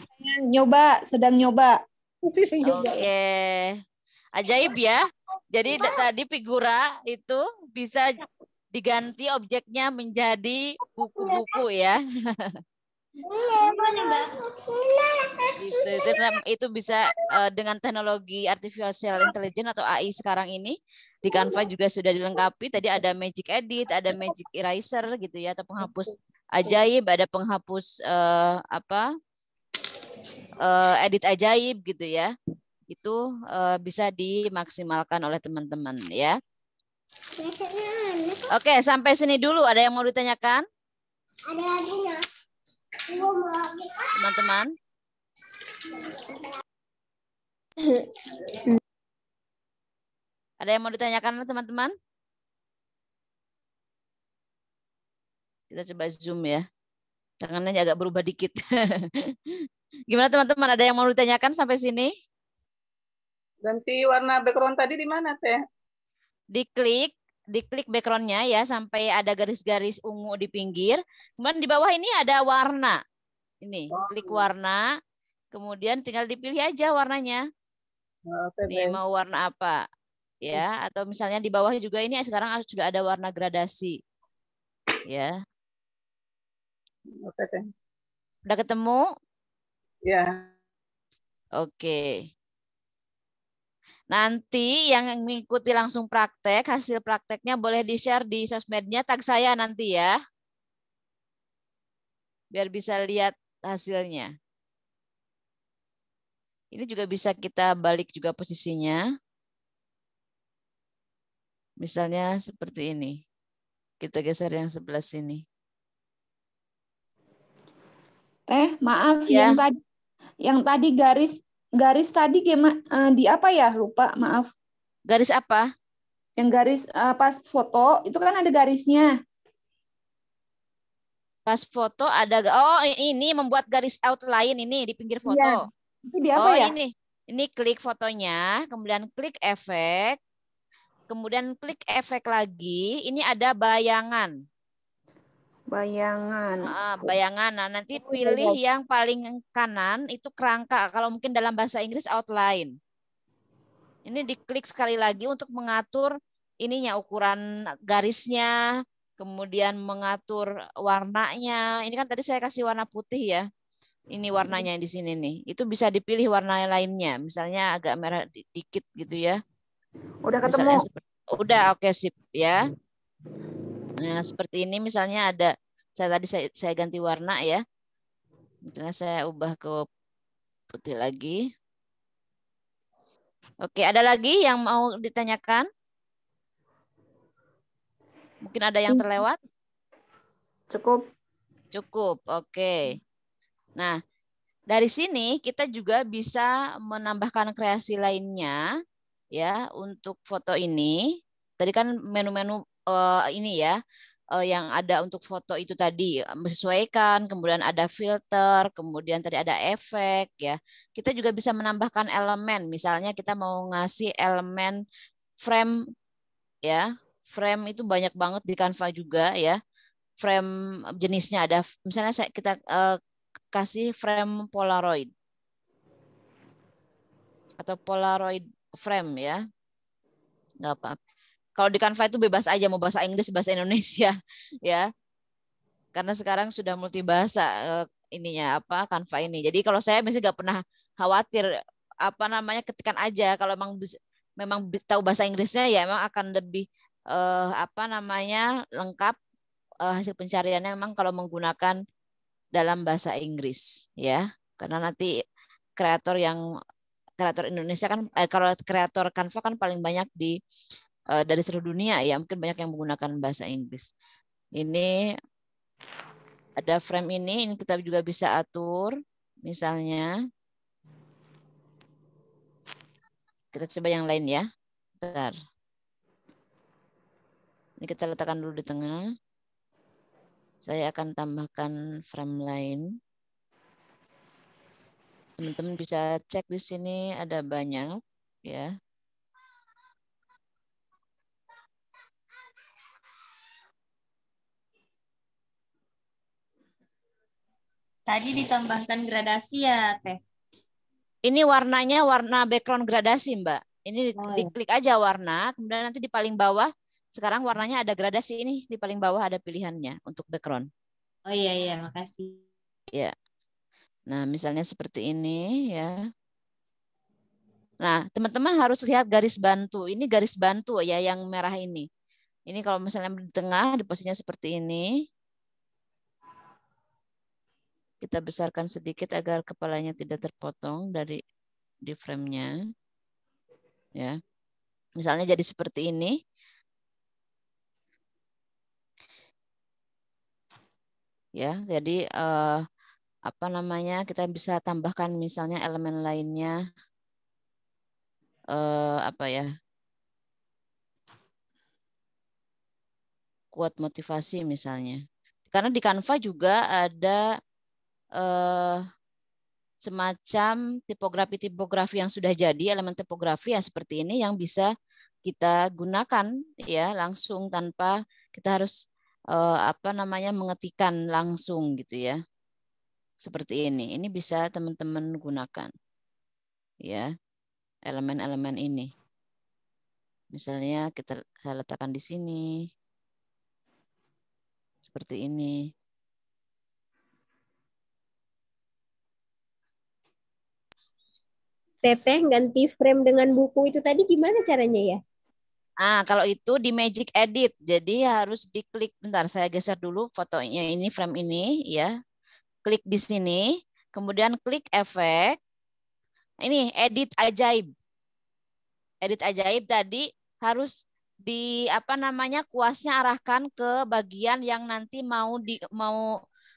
Sedang nyoba. Oke. Ajaib ya. Jadi tadi figura itu bisa diganti objeknya menjadi buku-buku ya. Itu bisa dengan teknologi artificial intelligence atau AI sekarang ini di Canva juga sudah dilengkapi. Tadi ada Magic Edit, ada Magic Eraser gitu ya, atau penghapus ajaib, ada penghapus edit ajaib gitu ya. Itu bisa dimaksimalkan oleh teman-teman ya. Oke, sampai sini dulu. Ada yang mau ditanyakan? Ada lagi nggak? Teman-teman. Ada yang mau ditanyakan teman-teman? Kita coba zoom ya. Tangannya agak berubah dikit. Gimana teman-teman? Ada yang mau ditanyakan sampai sini? Ganti warna background tadi di mana, Teh? Diklik backgroundnya ya sampai ada garis-garis ungu di pinggir. Kemudian di bawah ini ada warna. Ini, klik warna. Kemudian tinggal dipilih aja warnanya. Nih mau warna apa? Ya, atau misalnya di bawah juga ini sekarang sudah ada warna gradasi. Ya. Oke, Teh. Udah ketemu? Ya. Oke. Nanti yang mengikuti langsung praktek, hasil prakteknya boleh di-share di sosmednya, tag saya nanti ya. Biar bisa lihat hasilnya. Ini juga bisa kita balik juga posisinya. Misalnya seperti ini. Kita geser yang sebelah sini. Teh, maaf Ya. yang tadi garis tadi gimana di apa ya? Lupa, maaf. Garis apa? Yang garis pas foto itu kan ada garisnya. Pas foto ada, oh ini membuat garis outline ini di pinggir foto. Iya. Itu di apa Oh ya? ini klik fotonya, kemudian klik efek, kemudian klik efek lagi. Ini ada bayangan. Bayangan. Bayangan. Nah, nanti Oh, iya, pilih iya. yang paling kanan itu kerangka. Kalau mungkin dalam bahasa Inggris outline. Ini diklik sekali lagi untuk mengatur ininya, ukuran garisnya, kemudian mengatur warnanya. Ini kan tadi saya kasih warna putih ya. Ini warnanya di sini nih. Itu bisa dipilih warna lainnya. Misalnya agak merah dikit gitu ya. Udah ketemu. Misalnya udah oke sip ya. Nah, seperti ini misalnya ada saya ganti warna ya. Misalnya saya ubah ke putih lagi. Oke, ada lagi yang mau ditanyakan? Mungkin ada yang terlewat? Cukup. Cukup, oke. Nah, dari sini kita juga bisa menambahkan kreasi lainnya ya untuk foto ini. Tadi kan menu-menu ini ya yang ada untuk foto itu tadi menyesuaikan, kemudian ada filter, kemudian tadi ada efek ya. Kita juga bisa menambahkan elemen. Misalnya kita mau ngasih elemen frame ya. Frame itu banyak banget di Canva juga ya. Frame jenisnya ada misalnya kita kasih frame Polaroid atau Polaroid frame ya. Nggak apa. Kalau di Canva itu bebas aja mau bahasa Inggris, bahasa Indonesia ya. Karena sekarang sudah multibahasa ininya apa Canva ini. Jadi kalau saya biasanya nggak pernah khawatir apa namanya ketikan aja kalau memang tahu bahasa Inggrisnya ya memang akan lebih apa namanya lengkap hasil pencariannya memang kalau menggunakan dalam bahasa Inggris ya. Karena nanti kreator Indonesia kan kalau kreator Canva kan paling banyak dari seluruh dunia ya, mungkin banyak yang menggunakan bahasa Inggris. Ini ada frame ini kita juga bisa atur misalnya. Kita coba yang lain ya. Bentar. Ini kita letakkan dulu di tengah. Saya akan tambahkan frame lain. Teman-teman bisa cek di sini ada banyak ya. Tadi ditambahkan gradasi ya, Teh? Ini warnanya warna background gradasi, Mbak. Ini Oh, ya. diklik aja warna, kemudian nanti di paling bawah, sekarang warnanya ada gradasi ini, di paling bawah ada pilihannya untuk background. Oh iya, iya, makasih. Ya. Nah, misalnya seperti ini ya. Nah, teman-teman harus lihat garis bantu. Ini garis bantu ya yang merah ini. Ini kalau misalnya di tengah, di posisinya seperti ini. Kita besarkan sedikit agar kepalanya tidak terpotong di frame-nya. Ya. Misalnya jadi seperti ini. Ya, jadi apa namanya? Kita bisa tambahkan misalnya elemen lainnya apa ya? Quote motivasi misalnya. Karena di Canva juga ada semacam tipografi-tipografi yang sudah jadi, elemen tipografi yang seperti ini yang bisa kita gunakan ya langsung tanpa kita harus apa namanya mengetikkan langsung gitu ya. Seperti ini. Ini bisa teman-teman gunakan. Ya. Elemen-elemen ini. Misalnya saya letakkan di sini. Seperti ini. Teteh ganti frame dengan buku itu tadi gimana caranya ya? Kalau itu di Magic Edit. Jadi harus diklik. Bentar, saya geser dulu fotonya ini, frame ini ya. Klik di sini, kemudian klik efek. Ini edit ajaib. Edit ajaib tadi harus di apa namanya kuasnya arahkan ke bagian yang nanti mau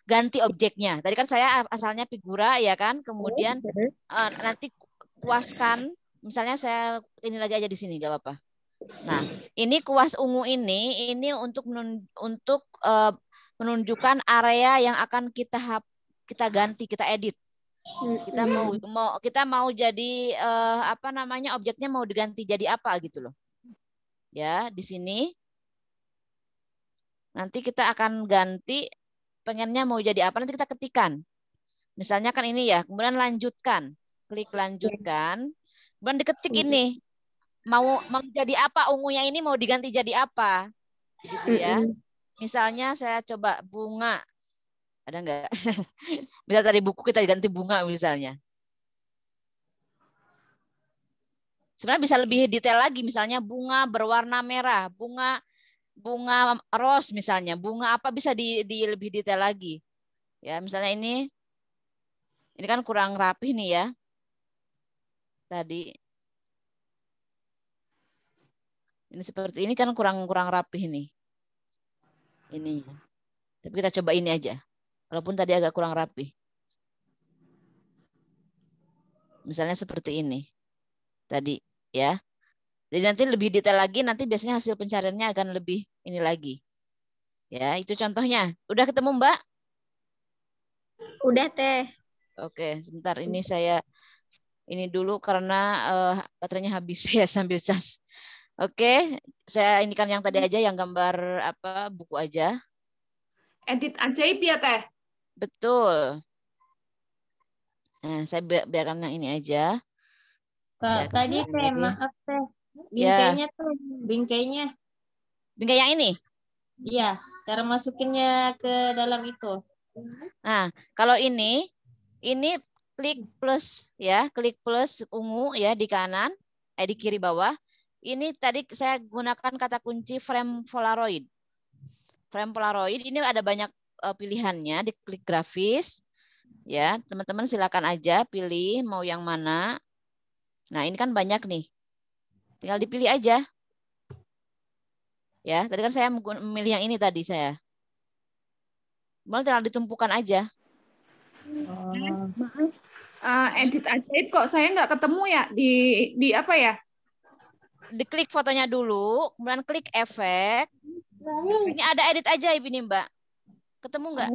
ganti objeknya. Tadi kan saya asalnya figura ya kan, kemudian nanti kuaskan. Misalnya saya ini lagi aja di sini, gak apa-apa. Nah, ini kuas ungu ini untuk menunjukkan area yang akan kita ganti, kita edit. Kita mau jadi apa namanya, objeknya mau diganti jadi apa gitu loh. Ya, di sini nanti kita akan ganti, pengennya mau jadi apa, nanti kita ketikkan. Misalnya kan ini ya, kemudian lanjutkan. Klik lanjutkan. Kemudian diketik ini. Mau jadi apa, ungunya ini mau diganti jadi apa. Gitu ya. Misalnya saya coba bunga. Ada enggak? Misal tadi buku kita ganti bunga misalnya. Sebenarnya bisa lebih detail lagi, misalnya bunga berwarna merah, bunga rose misalnya, bunga apa, bisa di lebih detail lagi. Ya, misalnya ini kan kurang rapih nih ya. Tadi. Ini seperti ini kan kurang rapih nih. Ini. Tapi kita coba ini aja. Walaupun tadi agak kurang rapih. Misalnya seperti ini. Tadi ya. Jadi nanti lebih detail lagi, nanti biasanya hasil pencariannya akan lebih ini lagi. Ya, itu contohnya. Udah ketemu, Mbak? Udah, Teh. Oke, sebentar ini saya ini dulu karena baterainya habis ya sambil cas. Oke, saya ini kan yang tadi aja, yang gambar apa, buku aja. Edit ajaib ya, Teh? Betul. Nah, saya biarkan yang ini aja. Kak, Ya, tadi Teh, lagi. maaf Teh. Ya. Bingkainya tuh, bingkainya. Bingkai yang ini? Iya, cara masukinnya ke dalam itu. Nah, kalau ini klik plus ya, klik plus ungu ya di kanan, di kiri bawah. Ini tadi saya gunakan kata kunci frame Polaroid. Frame Polaroid ini ada banyak pilihannya, diklik grafis. Ya, teman-teman silakan aja pilih mau yang mana. Nah, ini kan banyak nih. Tinggal dipilih aja. Ya, tadi kan saya memilih yang ini tadi saya. Malah tinggal ditumpukan aja. Maaf. Edit ajaib kok saya nggak ketemu ya di apa ya? Diklik fotonya dulu, kemudian klik efek. Ini ada edit ajaib ini, Mbak. Ketemu nggak?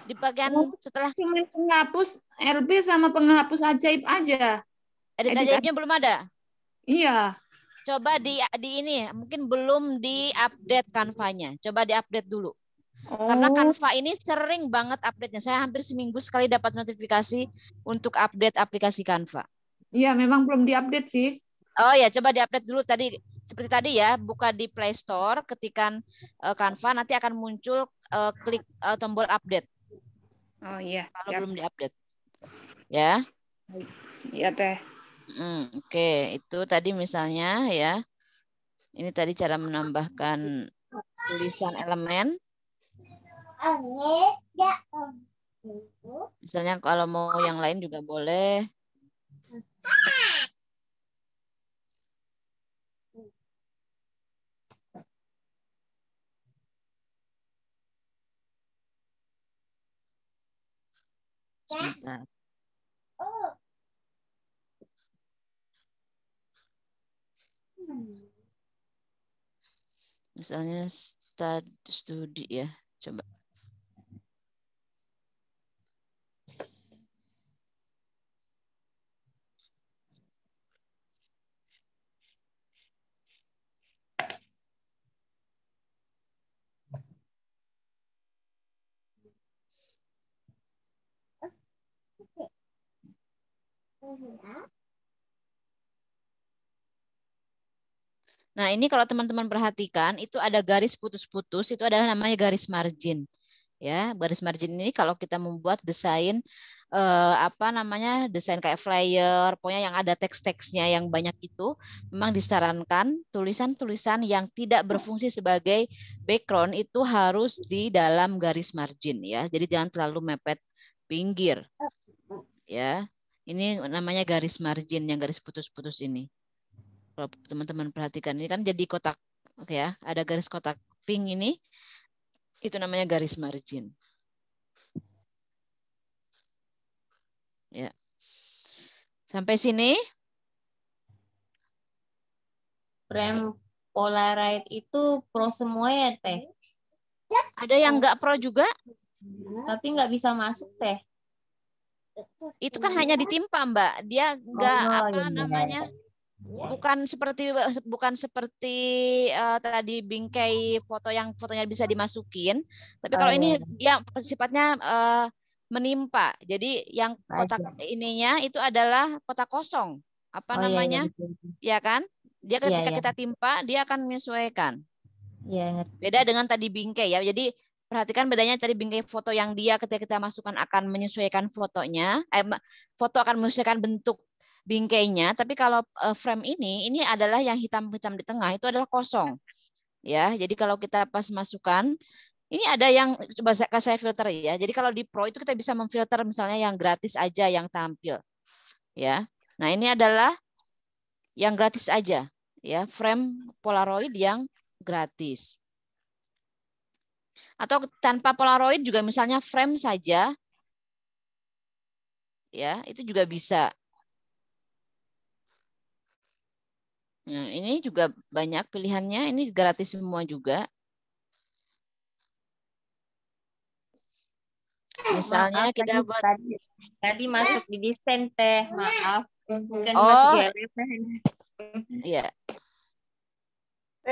Di bagian setelah Cuma penghapus LB sama penghapus ajaib aja. edit ajaibnya belum ada. Iya. Coba di ini, mungkin belum di-update Canva-nya. Coba di-update dulu. Karena Canva ini sering banget update-nya. Saya hampir seminggu sekali dapat notifikasi untuk update aplikasi Canva. Iya, memang belum diupdate sih. Oh ya, coba diupdate dulu tadi. Seperti tadi ya, buka di Play Store, ketikan Canva, nanti akan muncul klik tombol update. Oh iya, kalau siap. belum diupdate. Ya. Iya, Teh. Oke, itu tadi misalnya ya. Ini tadi cara menambahkan tulisan elemen. Misalnya kalau mau yang lain juga boleh. Sebentar. Misalnya studi ya, coba. Nah, ini kalau teman-teman perhatikan, itu ada garis putus-putus, itu adalah namanya garis margin. Ya, garis margin ini kalau kita membuat desain apa namanya, desain kayak flyer, pokoknya yang ada teks-teksnya yang banyak itu, memang disarankan tulisan-tulisan yang tidak berfungsi sebagai background itu harus di dalam garis margin ya. Jadi jangan terlalu mepet pinggir. Ya. Ini namanya garis margin, yang garis putus-putus ini. Kalau teman-teman perhatikan, ini kan jadi kotak, oke ya, ada garis kotak pink ini, itu namanya garis margin. Ya. Sampai sini. Frame Polaroid itu pro semua ya, Teh? Ada yang nggak pro juga? Tapi nggak bisa masuk teh. Itu kan hanya ditimpa, Mbak. Dia nggak Oh, apa iya, iya. namanya? Bukan seperti tadi bingkai foto yang fotonya bisa dimasukin, tapi Oh, kalau iya, ini iya. dia sifatnya menimpa. Jadi yang kotak Aja. ininya itu adalah kotak kosong. Apa Oh, iya, iya, namanya? betul. Ya kan? Dia Iya, ketika iya. kita timpa, dia akan menyesuaikan. Iya, ngerti. Beda dengan tadi bingkai ya. Jadi perhatikan bedanya tadi bingkai foto yang dia ketika kita masukkan akan menyesuaikan fotonya, foto akan menyesuaikan bentuk bingkainya. Tapi kalau frame ini adalah yang hitam-hitam di tengah itu adalah kosong. Ya, jadi kalau kita pas masukkan, ini ada yang coba saya filter ya. Jadi kalau di Pro itu kita bisa memfilter misalnya yang gratis aja yang tampil. Ya. Nah, ini adalah yang gratis aja ya, frame Polaroid yang gratis. Atau tanpa Polaroid juga misalnya frame saja, ya itu juga bisa. Nah, ini juga banyak pilihannya, ini gratis semua juga. Misalnya Maaf, kita buat tadi masuk di desain teh. Maaf. Bukan masuk oh di elemen. iya,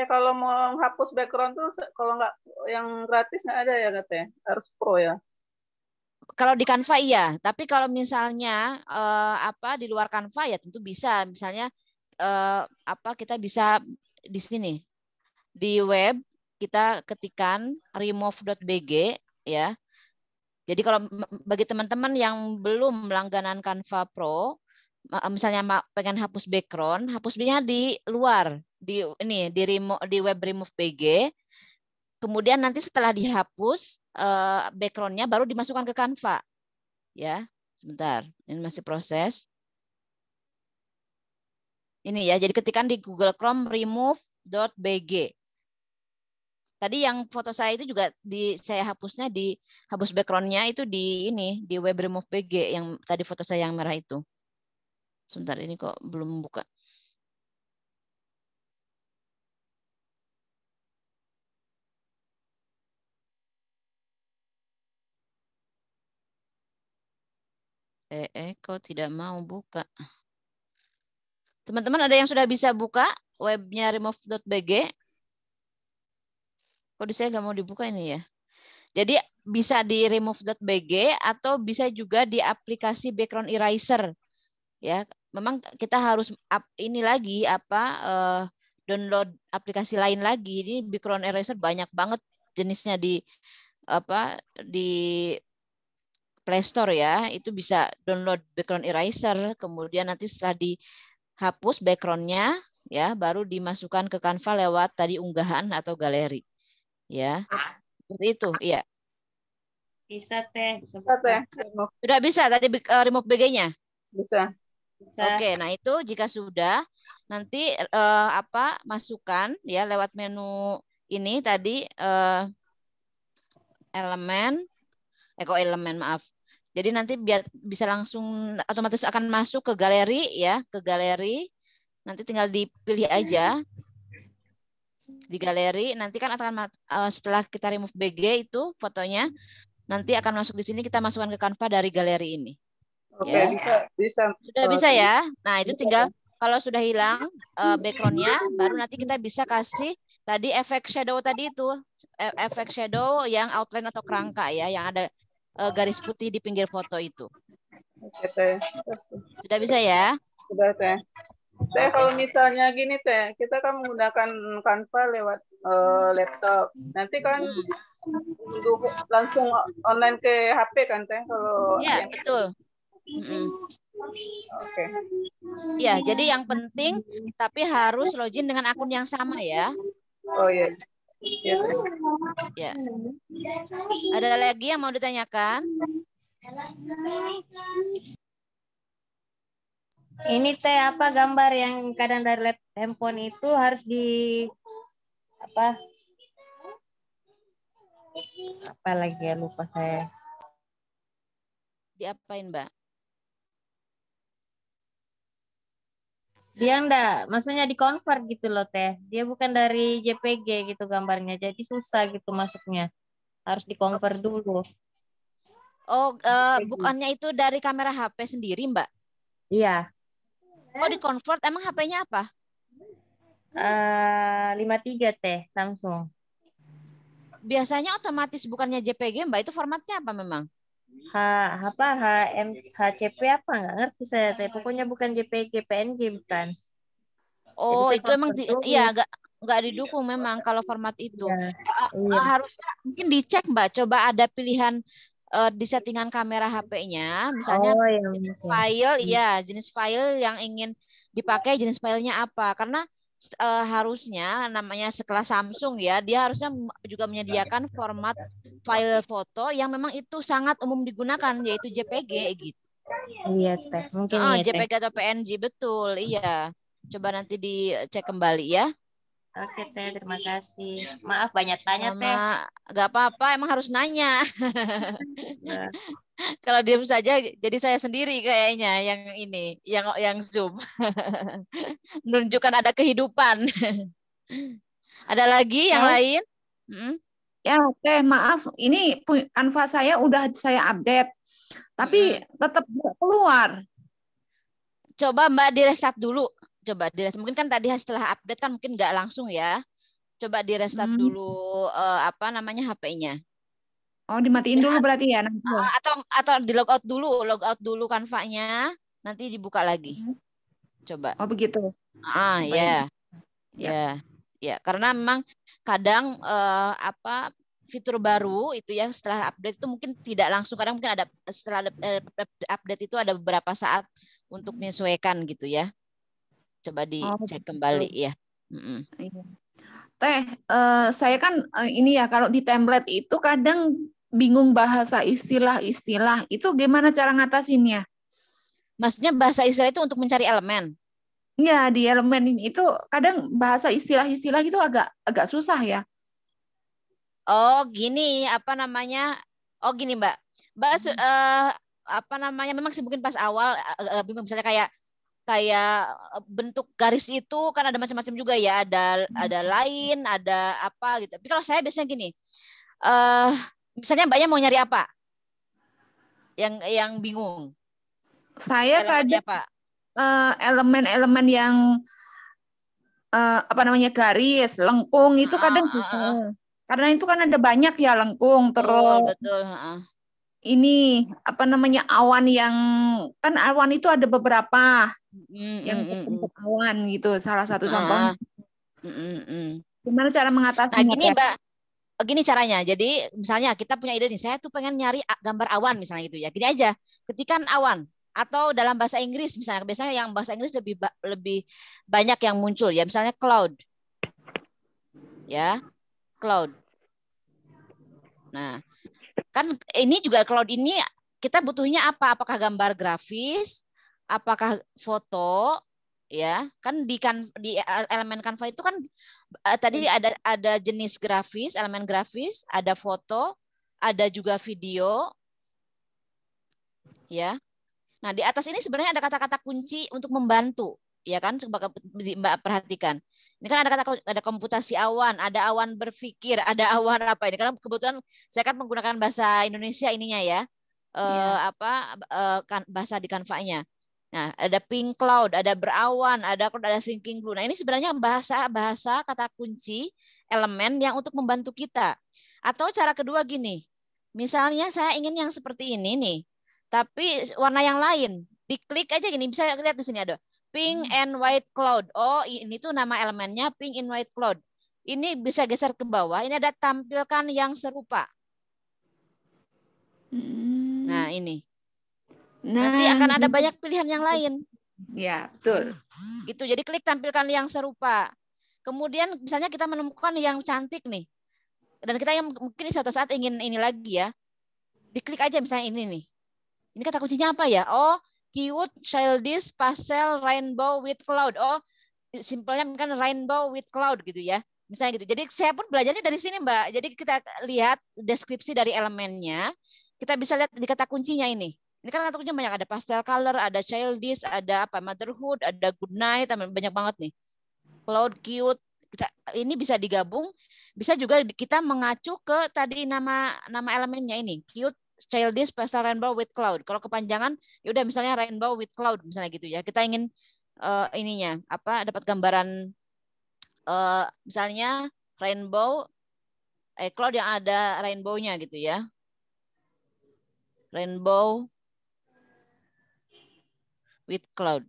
Kalau mau hapus background tuh kalau nggak yang gratis nggak ada ya katanya. Harus pro ya. kalau di Canva iya, tapi kalau misalnya apa di luar Canva ya tentu bisa. Misalnya apa kita bisa di sini di web kita ketikkan remove.bg ya. Jadi kalau bagi teman-teman yang belum langganan Canva Pro, misalnya pengen hapus background, hapusnya di luar, di ini di web remove BG. Kemudian nanti setelah dihapus backgroundnya baru dimasukkan ke Canva. Ya, sebentar, ini masih proses. Ini ya, jadi ketikan di Google Chrome remove.bg. Tadi yang foto saya itu juga saya hapusnya di hapus backgroundnya itu di ini di web remove BG yang tadi foto saya yang merah itu. Sebentar ini kok belum buka. Kok tidak mau buka. Teman-teman ada yang sudah bisa buka webnya remove.bg? Kok di saya nggak mau dibuka ini ya? Jadi bisa di remove.bg atau bisa juga di aplikasi background eraser. Ya, memang kita harus ini lagi apa download aplikasi lain lagi. Ini background eraser banyak banget jenisnya di apa di Play Store ya. Itu bisa download background eraser, kemudian nanti setelah dihapus backgroundnya ya baru dimasukkan ke Canva lewat tadi unggahan atau galeri. Ya. Seperti itu, iya. Bisa teh. Bisa Bisa teh. Sudah bisa tadi remove BG-nya? Bisa. Oke, nah itu jika sudah nanti apa masukkan ya lewat menu ini tadi elemen kok elemen maaf. Jadi nanti biar bisa langsung otomatis akan masuk ke galeri ya, ke galeri. Nanti tinggal dipilih aja di galeri. Nanti kan akan setelah kita remove BG itu fotonya nanti akan masuk di sini kita masukkan ke Canva dari galeri ini. Oke, Ya. bisa. Sudah bisa ya. Nah, itu Bisa, tinggal kalau sudah hilang backgroundnya, baru nanti kita bisa kasih tadi efek shadow tadi itu. Efek shadow yang outline atau kerangka ya, yang ada garis putih di pinggir foto itu. Oke, teh. Sudah bisa ya? Sudah, teh. Teh, kalau misalnya gini, teh, kita kan menggunakan Canva lewat laptop. Nanti kan langsung online ke HP kan, teh? Kalau Ya, yang betul. Oke. Ya, jadi yang penting tapi harus login dengan akun yang sama ya. Oh iya. Iya, teh. Ya. Ada lagi yang mau ditanyakan? Ini teh apa gambar yang kadang dari handphone itu harus di apa lagi ya lupa saya. Diapain, Mbak? Dia enggak, maksudnya di convert gitu loh teh. Dia bukan dari JPG gitu gambarnya, jadi susah gitu masuknya. harus di-convert dulu. Oh, bukannya itu dari kamera HP sendiri, Mbak? Iya. Oh, di-convert. Emang HP-nya apa? 53 teh Samsung. Biasanya otomatis bukannya JPG, Mbak. Itu formatnya apa memang? HCP apa nggak ngerti saya teh. Pokoknya bukan JPG, PNG bukan. Jadi Oh, saya itu emang convert dulu. iya nggak didukung memang kalau format itu. Iya. Iya. Harusnya mungkin dicek, Mbak. Coba ada pilihan di settingan kamera HP-nya, misalnya Oh, yang mungkin. file, ya jenis file yang ingin dipakai, jenis filenya apa? Karena harusnya namanya sekelas Samsung ya, dia harusnya juga menyediakan format file foto yang memang itu sangat umum digunakan, yaitu JPG gitu. Iya teh, mungkin iya teh. JPG atau PNG, betul, iya. Coba nanti dicek kembali ya. Oke teh, terima kasih. Maaf banyak tanya teh. Gak apa-apa, emang harus nanya. Ya. Kalau diam saja, jadi saya sendiri kayaknya yang ini, yang Zoom. Menunjukkan ada kehidupan. Ada lagi yang lain? Ya, Teh, maaf. Ini Canva saya udah saya update. Tapi tetap keluar. Coba Mbak di-restart dulu. Coba di-restart. Mungkin kan tadi setelah update kan mungkin nggak langsung ya. Coba di-restart dulu HP-nya. Oh, dimatiin dulu berarti ya nanti. Atau di logout dulu Canva-nya, nanti dibuka lagi. Coba. Oh, begitu. Ya, karena memang kadang fitur baru itu ya setelah update itu mungkin tidak langsung, kadang mungkin ada setelah update itu ada beberapa saat untuk menyesuaikan gitu ya. Coba dicek kembali ya. Teh, saya kan ini ya kalau di template itu kadang bingung bahasa istilah-istilah. Itu gimana cara ngatasinnya? Maksudnya bahasa istilah itu untuk mencari elemen? Iya, di elemen ini itu kadang bahasa istilah-istilah itu agak susah ya. Oh, gini, Oh, gini, Mbak. Memang sih mungkin pas awal bingung, misalnya kayak bentuk garis itu kan ada macam-macam juga ya, ada line, ada apa gitu. Tapi kalau saya biasanya gini, misalnya Mbaknya mau nyari apa? Yang bingung. Saya kadang elemen-elemen yang garis, lengkung itu kadang susah. Karena itu kan ada banyak ya lengkung, terus betul. Ini awan yang kan awan itu ada beberapa yang bentuk awan gitu, salah satu contohnya. Gimana cara mengatasinya? Nah, gini Mbak, gini caranya. Jadi misalnya kita punya ide nih, saya tuh pengen nyari gambar awan misalnya gitu ya. Gini aja, ketikan awan atau dalam bahasa Inggris misalnya, biasanya yang bahasa Inggris lebih banyak yang muncul ya, misalnya cloud. Ya. Cloud. Nah, kan ini juga cloud ini kita butuhnya apa? Apakah gambar grafis? Apakah foto? Ya, kan di elemen Canva itu kan tadi ada jenis grafis, elemen grafis, ada foto, ada juga video. Ya. Nah, di atas ini sebenarnya ada kata-kata kunci untuk membantu, ya kan? Coba Mbak perhatikan. Ini kan ada komputasi awan, ada awan berpikir, ada awan apa ini? Karena kebetulan saya kan menggunakan bahasa Indonesia ininya ya, bahasa di Canva-nya. Nah, ada pink cloud, ada berawan, ada thinking blue. Nah, ini sebenarnya bahasa kata kunci elemen yang untuk membantu kita. Atau cara kedua gini, misalnya saya ingin yang seperti ini nih, tapi warna yang lain. Diklik aja gini, bisa lihat di sini ada pink and white cloud. Oh, ini tuh nama elemennya pink and white cloud. Ini bisa geser ke bawah. Ini ada tampilkan yang serupa. Nah, ini. Nanti akan ada banyak pilihan yang lain. Ya, betul. Gitu. Jadi klik tampilkan yang serupa. Kemudian misalnya kita menemukan yang cantik nih. Dan kita yang mungkin suatu saat ingin ini lagi ya. Diklik aja misalnya ini nih. Ini kata kuncinya apa ya? Oh, cute, childish, pastel, rainbow with cloud. Oh, simpelnya kan rainbow with cloud gitu ya. Misalnya gitu. Jadi saya pun belajarnya dari sini, Mbak. Jadi kita lihat deskripsi dari elemennya. Kita bisa lihat di kata kuncinya ini. Ini kan kata kuncinya banyak. Ada pastel color, ada childish, ada apa motherhood, ada good night, banyak banget nih. Cloud, cute. ini bisa digabung, bisa juga kita mengacu ke tadi nama elemennya ini, cute childish pastel rainbow with cloud. Kalau kepanjangan ya udah misalnya rainbow with cloud misalnya gitu ya. Kita ingin ininya apa dapat gambaran misalnya rainbow cloud yang ada rainbow-nya gitu ya. Rainbow with cloud.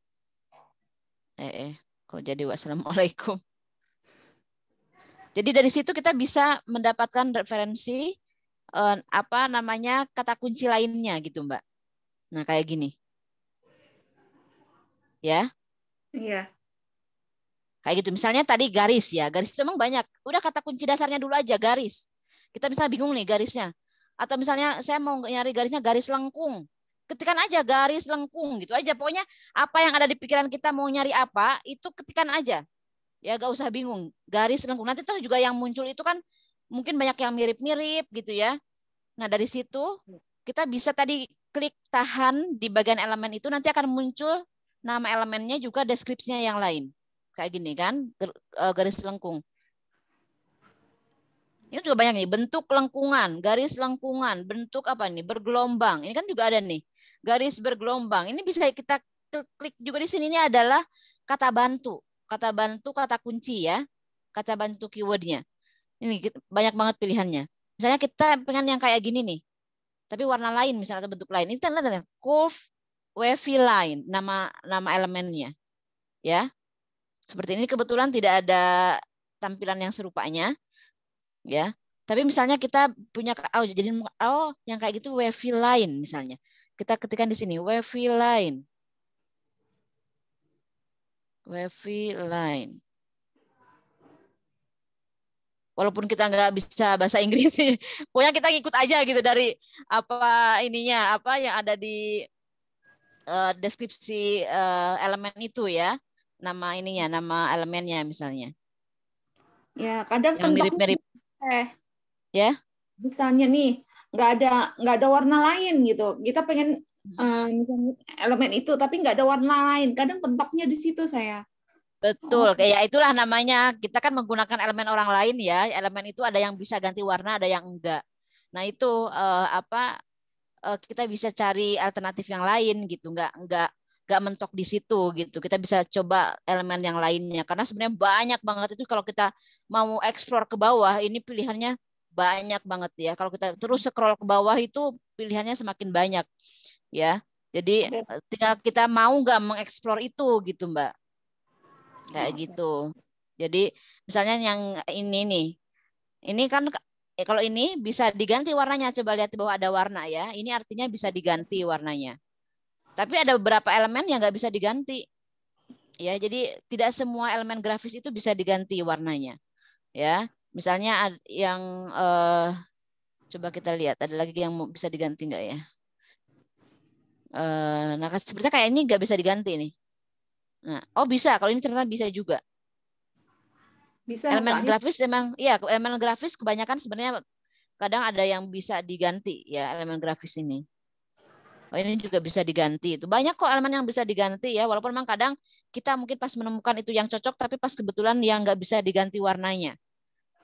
Kok jadi wassalamualaikum. Jadi dari situ kita bisa mendapatkan referensi apa namanya kata kunci lainnya gitu, Mbak. Nah, kayak gini. Ya. Iya. Kayak gitu. Misalnya tadi garis ya. Garis itu memang banyak. Udah kata kunci dasarnya dulu aja garis. Kita misalnya bingung nih garisnya. Atau misalnya saya mau nyari garisnya garis lengkung. Ketikan aja garis lengkung gitu aja. Pokoknya apa yang ada di pikiran kita mau nyari apa, itu ketikan aja. Ya gak usah bingung. Garis lengkung. Nanti tuh juga yang muncul itu kan mungkin banyak yang mirip-mirip gitu ya. Nah dari situ kita bisa tadi klik tahan di bagian elemen itu. Nanti akan muncul nama elemennya juga deskripsinya yang lain. Kayak gini kan. Garis lengkung. Ini juga banyak nih. Bentuk lengkungan. Garis lengkungan. Bentuk apa nih? Bergelombang. Ini kan juga ada nih. Garis bergelombang. Ini bisa kita klik juga di sini. Ini adalah kata bantu. Kata bantu, kata kunci ya. Kata bantu keywordnya. Ini banyak banget pilihannya. Misalnya kita pengen yang kayak gini nih. Tapi warna lain misalnya atau bentuk lain. Ini kita lihat curve wavy line. Nama elemennya. Ya. Seperti ini kebetulan tidak ada tampilan yang serupanya. Ya. Tapi misalnya kita punya jadi yang kayak gitu wavy line misalnya. Kita ketikkan di sini wavy line. Wavy line. Walaupun kita nggak bisa bahasa Inggris, pokoknya kita ngikut aja gitu dari apa ininya, apa yang ada di deskripsi elemen itu ya, nama ininya, nama elemennya misalnya. Ya, kadang yang mirip-mirip. Ya. Misalnya nih nggak ada warna lain gitu. Kita pengen misalnya elemen itu tapi nggak ada warna lain. Kadang pentoknya di situ saya. Betul, kayak itulah namanya. Kita kan menggunakan elemen orang lain ya. Elemen itu ada yang bisa ganti warna, ada yang enggak. Nah itu kita bisa cari alternatif yang lain gitu. Enggak mentok di situ gitu. Kita bisa coba elemen yang lainnya. Karena sebenarnya banyak banget itu kalau kita mau explore ke bawah, ini pilihannya banyak banget ya. Kalau kita terus scroll ke bawah itu pilihannya semakin banyak ya. Jadi tinggal kita mau nggak mengeksplor itu gitu Mbak. Kayak gitu. Jadi misalnya yang ini nih. Ini kan kalau ini bisa diganti warnanya. Coba lihat di bawah ada warna ya. Ini artinya bisa diganti warnanya. Tapi ada beberapa elemen yang nggak bisa diganti. Ya, jadi tidak semua elemen grafis itu bisa diganti warnanya. Ya. Misalnya yang coba kita lihat ada lagi yang bisa diganti nggak ya? Nah, sepertinya kayak ini nggak bisa diganti nih. Nah, bisa. Kalau ini ternyata bisa juga. Bisa. Elemen grafis emang, ya elemen grafis kebanyakan sebenarnya kadang ada yang bisa diganti ya elemen grafis ini. Ini juga bisa diganti. Itu banyak kok elemen yang bisa diganti ya. Walaupun memang kadang kita mungkin pas menemukan itu yang cocok, tapi pas kebetulan yang nggak bisa diganti warnanya.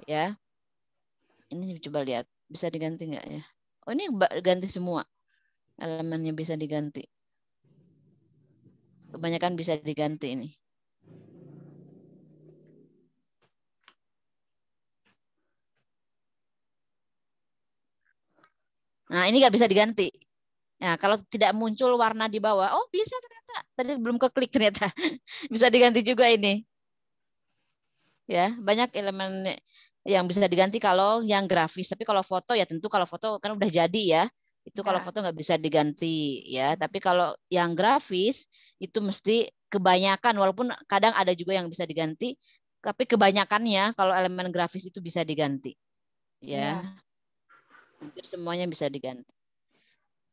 Ya. Ini coba lihat bisa diganti nggak ya? Ini ganti semua. Elemennya bisa diganti. Kebanyakan bisa diganti ini. Nah, ini nggak bisa diganti. Nah, kalau tidak muncul warna di bawah, bisa ternyata. Tadi belum keklik ternyata. Bisa diganti juga ini. Ya, banyak elemen yang bisa diganti kalau yang grafis. Tapi kalau foto ya tentu kalau foto kan udah jadi ya. Itu kalau foto nggak bisa diganti ya. Tapi kalau yang grafis itu mesti kebanyakan, walaupun kadang ada juga yang bisa diganti, tapi kebanyakannya kalau elemen grafis itu bisa diganti. Ya. Hampir semuanya bisa diganti.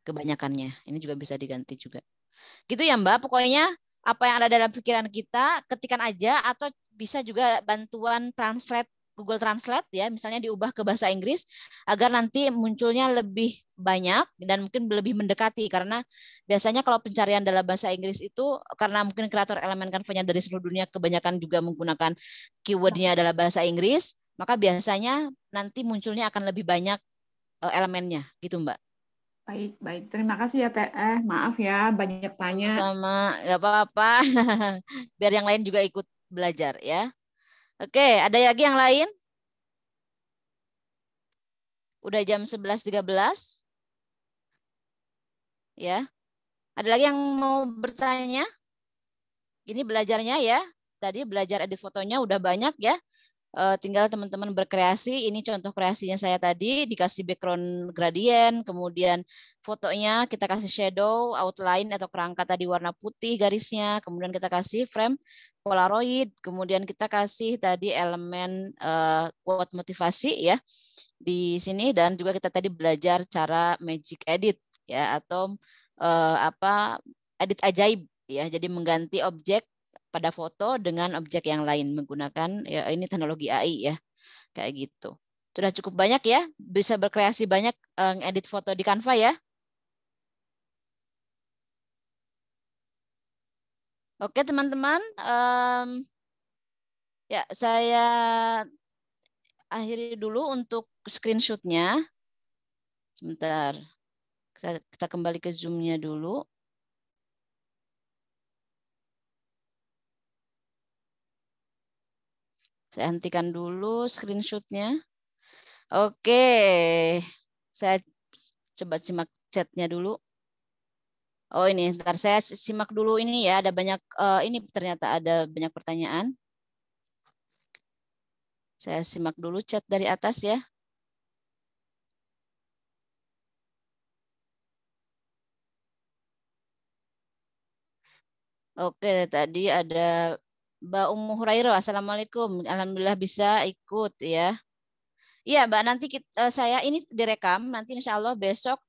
Kebanyakannya. Ini juga bisa diganti juga. Gitu ya Mbak. Pokoknya apa yang ada dalam pikiran kita, ketikan aja atau bisa juga bantuan translate Google Translate ya, misalnya diubah ke bahasa Inggris agar nanti munculnya lebih banyak dan mungkin lebih mendekati, karena biasanya kalau pencarian dalam bahasa Inggris itu karena mungkin kreator elemen Canva-nya dari seluruh dunia kebanyakan juga menggunakan keywordnya adalah bahasa Inggris, maka biasanya nanti munculnya akan lebih banyak elemennya gitu Mbak. Baik, baik. Terima kasih ya Teh. Maaf ya banyak tanya. Sama, nggak apa-apa. Biar yang lain juga ikut belajar ya. Oke, ada lagi yang lain? Udah jam 11.13. Ya. Ada lagi yang mau bertanya? Ini belajarnya ya. Tadi belajar edit fotonya udah banyak ya. Tinggal teman-teman berkreasi. Ini contoh kreasinya saya tadi, dikasih background gradient, kemudian fotonya kita kasih shadow, outline atau kerangka tadi warna putih garisnya, kemudian kita kasih frame polaroid, kemudian kita kasih tadi elemen quote motivasi ya di sini, dan juga kita tadi belajar cara magic edit ya, atau edit ajaib ya, jadi mengganti objek pada foto dengan objek yang lain menggunakan ya ini teknologi AI ya, kayak gitu. Sudah cukup banyak ya, bisa berkreasi banyak edit foto di Canva ya. Oke teman-teman, ya saya akhiri dulu untuk screenshotnya. Sebentar, kita kembali ke Zoom-nya dulu. Saya hentikan dulu screenshotnya. Oke, saya coba simak chatnya dulu. Oh ini, ntar saya simak dulu ini ya. Ada banyak, ini ternyata ada banyak pertanyaan. Saya simak dulu chat dari atas ya. Oke, tadi ada Mbak Ummu Hurairah. Assalamualaikum. Alhamdulillah bisa ikut ya. Iya Mbak, nanti saya ini direkam. Nanti insya Allah besok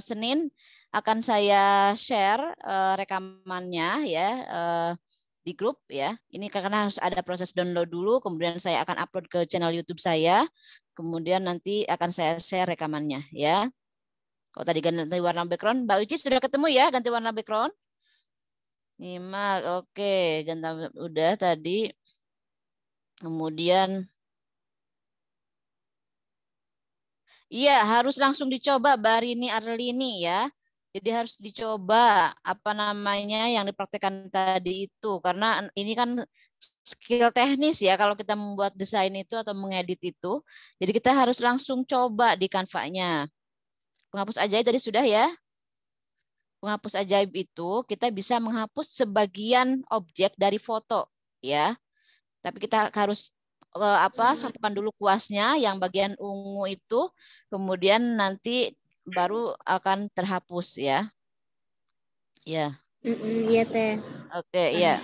Senin akan saya share rekamannya ya di grup ya. Ini karena harus ada proses download dulu, kemudian saya akan upload ke channel YouTube saya. Kemudian nanti akan saya share rekamannya ya. Kalau tadi ganti warna background, Mbak Uci sudah ketemu ya ganti warna background? Nyimak, oke, ganti udah tadi. Kemudian iya, harus langsung dicoba Barini Arlini ya. Jadi harus dicoba apa namanya yang dipraktekkan tadi itu, karena ini kan skill teknis ya kalau kita membuat desain itu atau mengedit itu. Jadi kita harus langsung coba di Canva-nya. Penghapus ajaib tadi sudah ya. Penghapus ajaib itu kita bisa menghapus sebagian objek dari foto ya. Tapi kita harus satukan dulu kuasnya yang bagian ungu itu, kemudian nanti baru akan terhapus ya. Ya. Iya Teh. Oke, ya.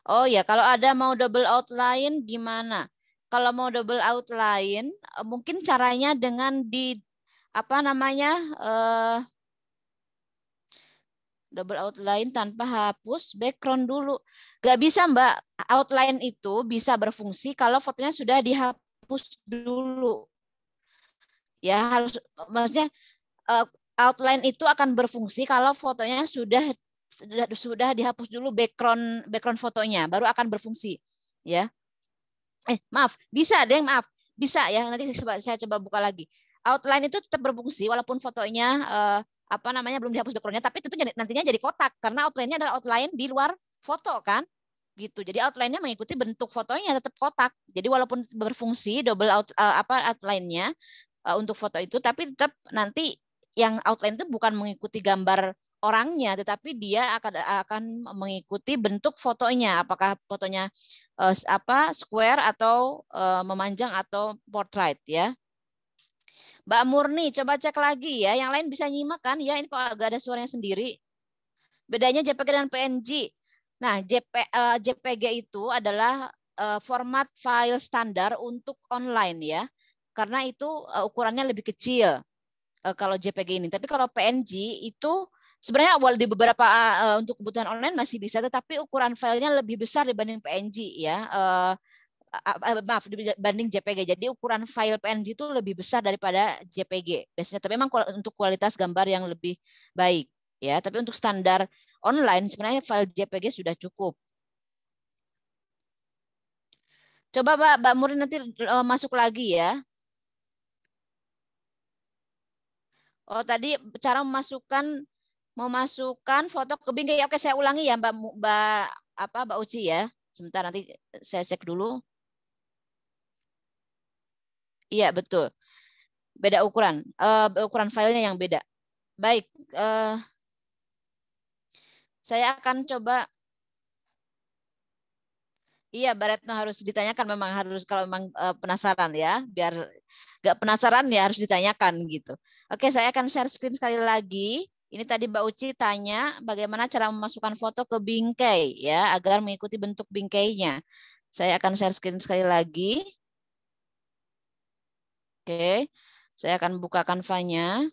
Oh ya, kalau ada mau double outline gimana? Kalau mau double outline, mungkin caranya dengan di double outline tanpa hapus background dulu. Gak bisa Mbak, outline itu bisa berfungsi kalau fotonya sudah dihapus dulu. Ya harus, maksudnya outline itu akan berfungsi kalau fotonya sudah dihapus dulu background fotonya, baru akan berfungsi. Ya. Maaf, bisa deh, maaf. Bisa ya, nanti saya coba buka lagi. Outline itu tetap berfungsi walaupun fotonya belum dihapus backgroundnya, tapi tentu nantinya jadi kotak karena outline-nya adalah outline di luar foto kan, gitu. Jadi outline-nya mengikuti bentuk fotonya tetap kotak. Jadi walaupun berfungsi double outline-nya untuk foto itu, tapi tetap nanti yang outline itu bukan mengikuti gambar orangnya, tetapi dia akan mengikuti bentuk fotonya. Apakah fotonya square atau memanjang atau portrait ya. Mbak Murni, coba cek lagi ya. Yang lain bisa nyimak kan? Ya, ini kok agak ada suaranya sendiri. Bedanya JPG dan PNG. Nah, JPG itu adalah format file standar untuk online ya. Karena itu ukurannya lebih kecil kalau JPG ini. Tapi kalau PNG itu sebenarnya awal di beberapa untuk kebutuhan online masih bisa, tetapi ukuran filenya lebih besar dibanding PNG ya. maaf, dibanding JPG. Jadi ukuran file PNG itu lebih besar daripada JPG biasanya. Tapi memang untuk kualitas gambar yang lebih baik ya. Tapi untuk standar online sebenarnya file JPG sudah cukup. Coba Mbak Muri nanti masuk lagi ya. Oh, tadi cara memasukkan foto ke bingkai. Oke, saya ulangi ya Mbak Uci ya. Sebentar nanti saya cek dulu. Iya, betul. Beda ukuran. Ukuran filenya yang beda. Baik, saya akan coba. Iya, Mbak Retno harus ditanyakan, memang harus kalau memang penasaran ya, biar nggak penasaran ya harus ditanyakan gitu. Oke, saya akan share screen sekali lagi. Ini tadi Mbak Uci tanya bagaimana cara memasukkan foto ke bingkai ya agar mengikuti bentuk bingkainya. Saya akan share screen sekali lagi. Oke, saya akan buka Canva-nya.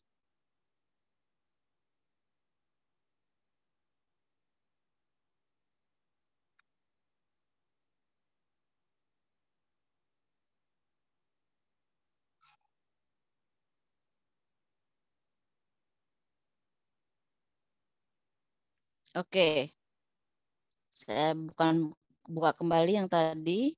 Oke, saya buka kembali yang tadi.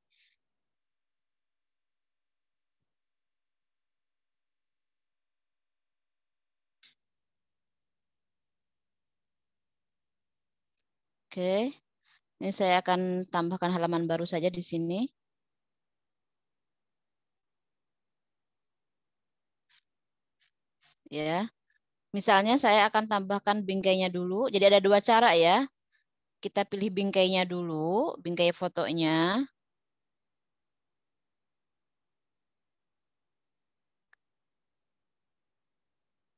Oke, ini saya akan tambahkan halaman baru saja di sini. Ya, misalnya saya akan tambahkan bingkainya dulu. Jadi ada dua cara ya. Kita pilih bingkainya dulu, bingkai fotonya.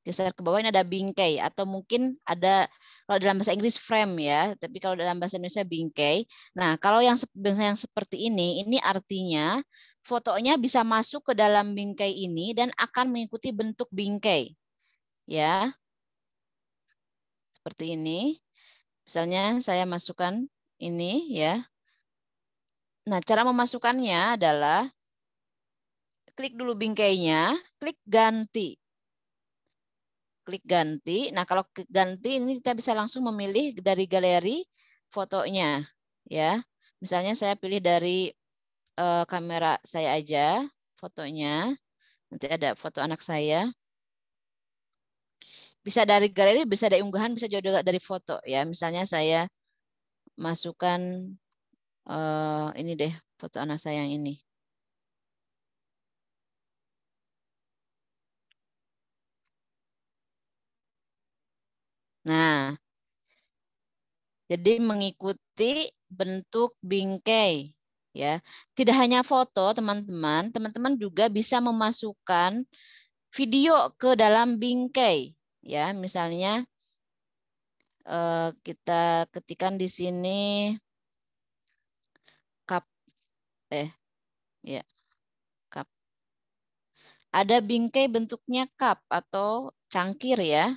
Geser ke bawah ini ada bingkai atau mungkin ada kalau dalam bahasa Inggris frame ya, tapi kalau dalam bahasa Indonesia bingkai. Nah, kalau yang seperti ini artinya fotonya bisa masuk ke dalam bingkai ini dan akan mengikuti bentuk bingkai. Ya. Seperti ini. Misalnya saya masukkan ini ya. Nah, cara memasukkannya adalah klik dulu bingkainya, klik ganti. Klik ganti. Nah, kalau klik ganti ini kita bisa langsung memilih dari galeri fotonya. Ya, misalnya saya pilih dari kamera saya aja fotonya. Nanti ada foto anak saya. Bisa dari galeri, bisa dari unggahan, bisa juga dari foto ya. Misalnya saya masukkan ini deh foto anak saya yang ini. Nah, jadi mengikuti bentuk bingkai ya. Tidak hanya foto, teman-teman, teman-teman juga bisa memasukkan video ke dalam bingkai ya. Misalnya kita ketikkan di sini cup ya, cup. Ada bingkai bentuknya cup atau cangkir ya.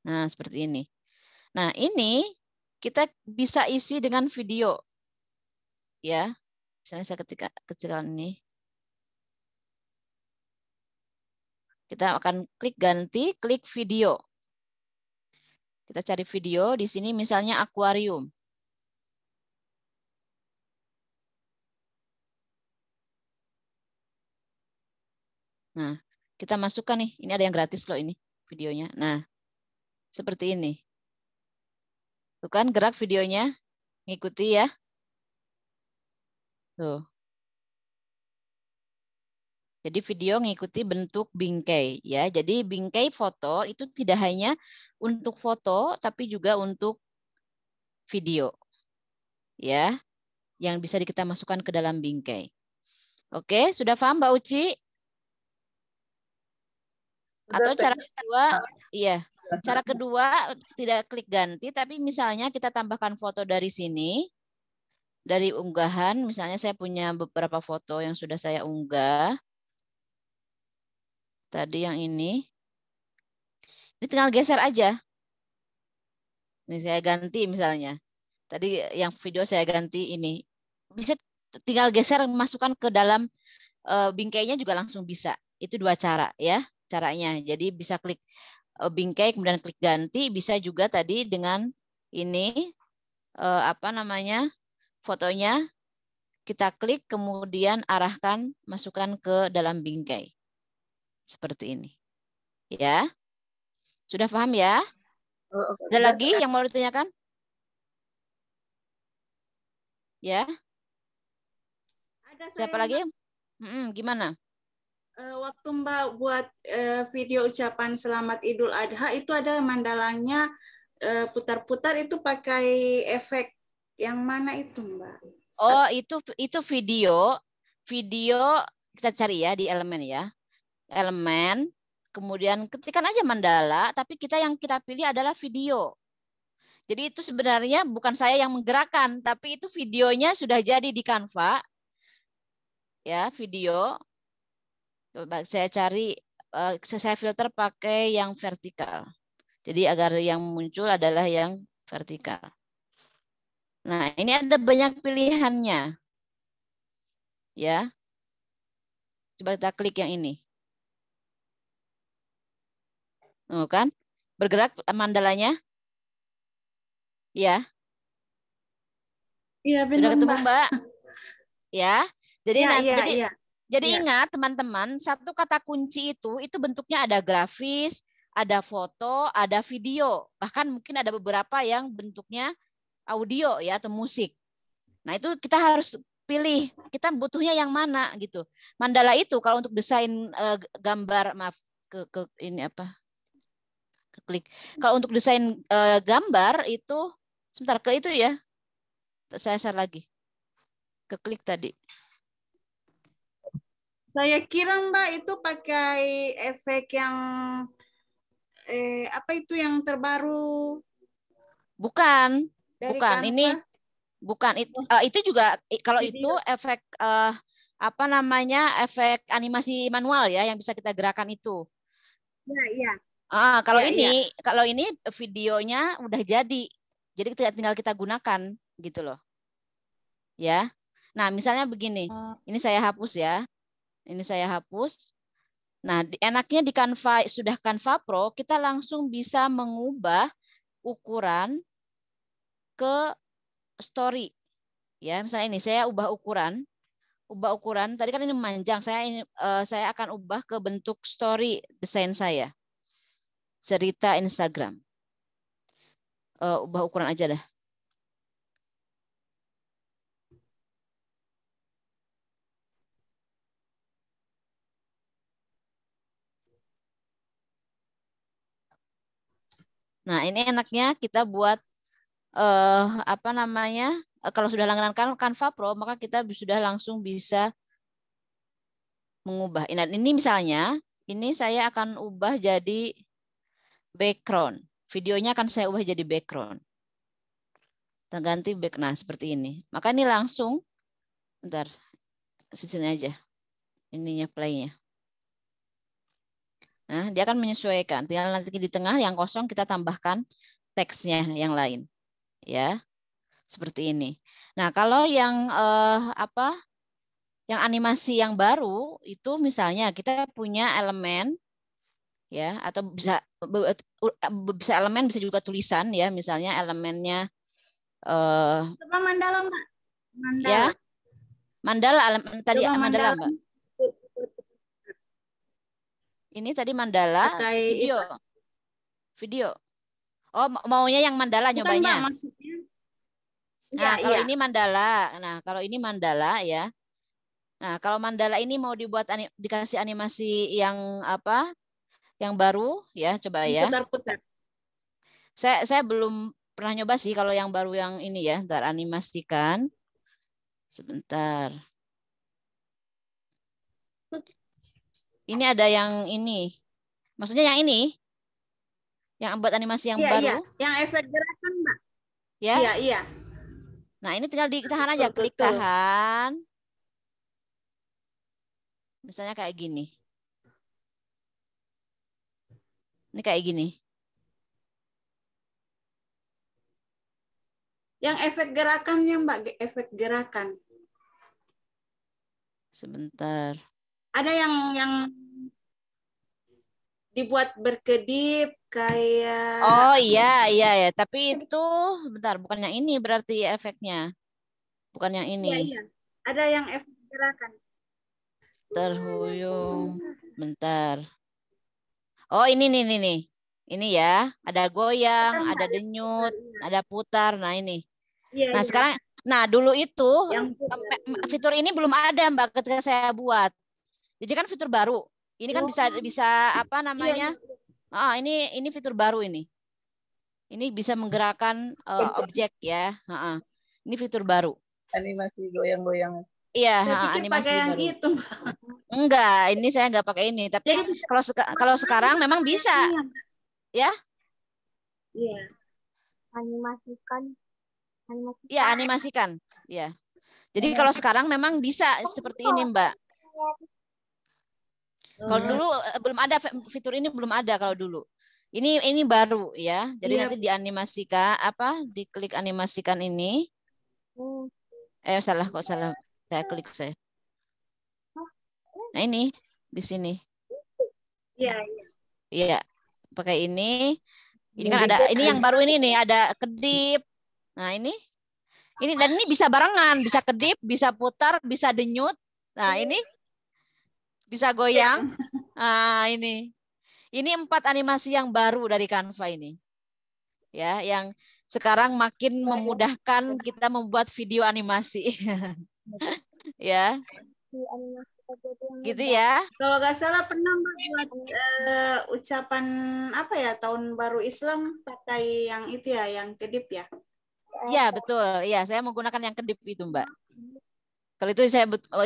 Nah, seperti ini. Nah, ini kita bisa isi dengan video ya. Misalnya saya ketikkan ini. Kita akan klik ganti, klik video. Kita cari video di sini misalnya akuarium. Nah, kita masukkan nih. Ini ada yang gratis loh ini videonya. Nah, seperti ini. Tuh kan gerak videonya. Ngikuti ya. Tuh. Jadi video ngikuti bentuk bingkai ya. Jadi bingkai foto itu tidak hanya untuk foto tapi juga untuk video. Ya. Yang bisa kita masukkan ke dalam bingkai. Oke, sudah paham Mbak Uci? Atau cara kedua, iya. Cara kedua tidak klik ganti tapi misalnya kita tambahkan foto dari sini. Dari unggahan, misalnya saya punya beberapa foto yang sudah saya unggah. Tadi yang ini. Ini tinggal geser aja. Ini saya ganti misalnya. Tadi yang video saya ganti ini. Bisa tinggal geser masukkan ke dalam bingkainya juga langsung bisa. Itu dua cara ya caranya. Jadi bisa klik bingkai kemudian klik ganti, bisa juga tadi dengan ini apa namanya? Fotonya kita klik kemudian arahkan masukkan ke dalam bingkai. Seperti ini. Ya. Sudah paham ya? Ada lagi yang mau ditanyakan? Ya. Ada Siapa saya, lagi? Gimana? waktu Mbak buat video ucapan Selamat Idul Adha itu ada mandalanya putar-putar, itu pakai efek yang mana itu Mbak? Oh, itu video kita cari ya di elemen ya. Elemen, kemudian ketikkan aja mandala, tapi yang kita pilih adalah video. Jadi itu sebenarnya bukan saya yang menggerakkan, tapi itu videonya sudah jadi di Canva. Ya, video. Coba saya cari, saya filter pakai yang vertikal. Jadi agar yang muncul adalah yang vertikal. Nah, ini ada banyak pilihannya. Ya. Coba kita klik yang ini. Oh, kan? Bergerak mandalanya? Ya. Iya, Sudah benar ketemu, Mbak. Mbak? Ya. Jadi Iya. jadi ingat teman-teman, satu kata kunci itu bentuknya ada grafis, ada foto, ada video. Bahkan mungkin ada beberapa yang bentuknya audio ya atau musik. Nah, itu kita harus pilih kita butuhnya yang mana gitu. Mandala itu kalau untuk desain gambar, maaf ke ini apa? Klik. Kalau untuk desain gambar itu sebentar ke itu ya. Saya share lagi. Ke klik tadi. Saya kira Mbak itu pakai efek yang apa itu yang terbaru Bukan. dari Bukan. Canva? Ini bukan itu juga kalau itu Video. efek apa namanya? Efek animasi manual ya yang bisa kita gerakan itu. Iya. Kalau Iya. kalau ini videonya udah jadi. Jadi tinggal kita gunakan gitu loh. Ya. Nah, misalnya begini. Ini saya hapus ya. Ini saya hapus. Nah, enaknya di Canva, sudah Canva Pro, kita langsung bisa mengubah ukuran ke story. Ya, misalnya ini saya ubah ukuran. Tadi kan ini memanjang. Saya akan ubah ke bentuk story desain saya. Cerita Instagram. Ubah ukuran aja dah. Nah, ini enaknya kita buat apa namanya? Kalau sudah langganan Canva Pro, maka kita sudah langsung bisa mengubah. Nah, ini misalnya, ini saya akan ubah jadi background. Videonya akan saya ubah jadi background. Dan ganti back. Nah, seperti ini. Maka ini langsung, bentar, sini aja. Ininya playnya. Nah, dia akan menyesuaikan. Tinggal nanti di tengah yang kosong kita tambahkan teksnya yang lain. Ya, seperti ini. Nah, kalau yang apa? Yang animasi yang baru itu misalnya kita punya elemen ya atau bisa elemen bisa juga tulisan ya, misalnya elemennya Coba mandala Mbak. ya mandala tadi Coba mandala Mbak. Ini tadi mandala pakai video. itu. Video. Oh, maunya yang mandala. Bukan, nyobanya. Mbak, maksudnya. Nah, kalau Iya. ini mandala. Nah, kalau ini mandala ya. Nah, kalau mandala ini mau dibuat dikasih animasi yang apa? Yang baru ya, coba ya. Putar-putar. Saya belum pernah nyoba sih kalau yang baru yang ini ya. Ntar animasikan. Sebentar. Ini ada yang ini. Maksudnya yang ini. Yang buat animasi yang baru. Iya. Yang efek gerakan, Mbak. Ya. Iya. Nah, ini tinggal ditahan aja. Klik tahan. Misalnya kayak gini. Ini kayak gini. Yang efek gerakannya Mbak, efek gerakan. Sebentar. Ada yang dibuat berkedip kayak. Oh iya ya. Tapi itu bentar, bukan yang ini berarti efeknya. Bukan yang ini. Iya. Ada yang efek gerakan. Terhuyung. Bentar. Oh ini nih. Ini ya, ada goyang, ada denyut, ada putar. Nah ini. Iya, Nah iya. sekarang, nah dulu itu Yang fitur ini belum ada Mbak ketika saya buat. Jadi kan fitur baru. Ini kan bisa apa namanya? Ini fitur baru ini. Ini bisa menggerakkan objek ya. Ini fitur baru. Animasi goyang-goyang. Iya, saya pikir animasi pakai yang baru. itu. Enggak, ini saya enggak pakai ini. Tapi Jadi kalau sekarang memang bisa. Ya? Iya. Animasikan. Iya, animasikan. Ya. Jadi kalau sekarang memang bisa seperti ini, Mbak. Kalau dulu belum ada fitur ini, belum ada kalau dulu. Ini baru ya. Jadi nanti dianimasikan diklik animasikan ini. Salah. Saya klik saya. Nah, ini di sini. Iya. Iya. Pakai ini. Ini kan ada ini yang baru ini nih, ada kedip. Nah, ini dan ini bisa barengan, bisa kedip, bisa putar, bisa denyut. Nah, ini bisa goyang. Nah, ini 4 animasi yang baru dari Canva ini. Ya, yang sekarang makin memudahkan kita membuat video animasi. Ya. Gitu ya. Kalau nggak salah pernah Mbak buat ucapan tahun baru Islam pakai yang itu ya, yang kedip ya. Iya, betul. Iya, saya menggunakan yang kedip itu, Mbak. Kalau itu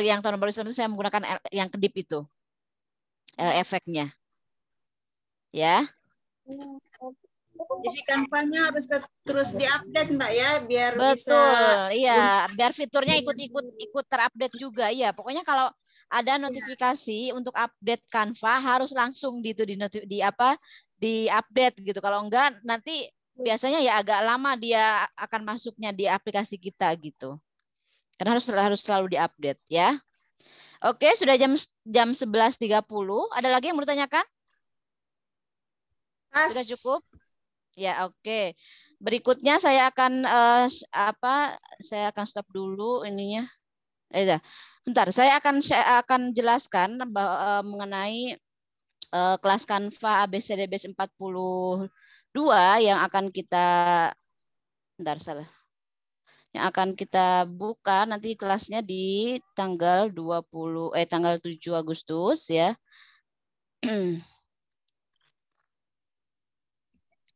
yang tahun baru Islam itu saya menggunakan yang kedip itu. Efeknya. Ya. Jadi Canva-nya harus terus diupdate Mbak ya, biar betul, iya, biar fiturnya ikut terupdate juga. Iya, pokoknya kalau ada notifikasi untuk update Canva harus langsung di update gitu. Kalau enggak nanti biasanya ya agak lama dia akan masuknya di aplikasi kita gitu. Karena harus selalu diupdate ya. Oke, sudah jam 11.30. Ada lagi yang mau ditanyakan? Sudah cukup? Ya, oke. Berikutnya saya akan saya akan stop dulu ininya. Bentar, saya akan jelaskan mengenai kelas Canva ABCDBS 42 yang akan kita yang akan kita buka nanti kelasnya di tanggal 7 Agustus ya.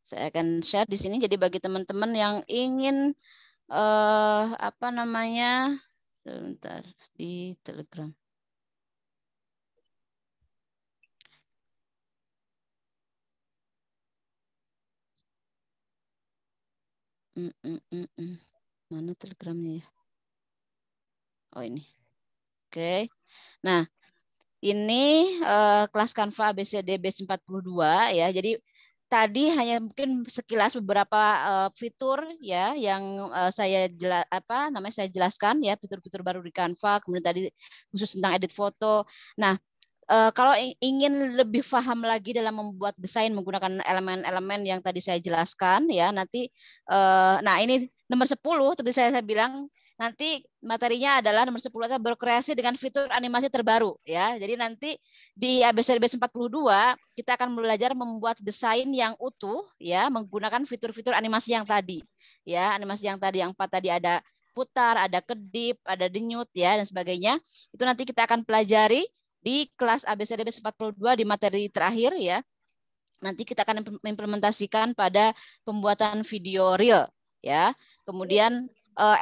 Saya akan share di sini. Jadi bagi teman-teman yang ingin sebentar di Telegram. Mana Telegramnya ya? Oh ini. Oke. Nah, ini kelas Canva ABCDBS 42 ya. Jadi tadi hanya mungkin sekilas beberapa fitur ya yang saya jelaskan ya, fitur-fitur baru di Canva, kemudian tadi khusus tentang edit foto. Nah, kalau ingin lebih paham lagi dalam membuat desain menggunakan elemen-elemen yang tadi saya jelaskan ya, nanti nah ini nomor 10 seperti saya bilang, nanti materinya adalah nomor 10 adalah berkreasi dengan fitur animasi terbaru ya. Jadi nanti di ABCDBS 42 kita akan belajar membuat desain yang utuh ya menggunakan fitur-fitur animasi yang tadi. Ya, animasi yang tadi yang 4 tadi ada putar, ada kedip, ada denyut ya dan sebagainya. Itu nanti kita akan pelajari di kelas ABCDBS 42 di materi terakhir ya. Nanti kita akan implementasikan pada pembuatan video reel ya. Kemudian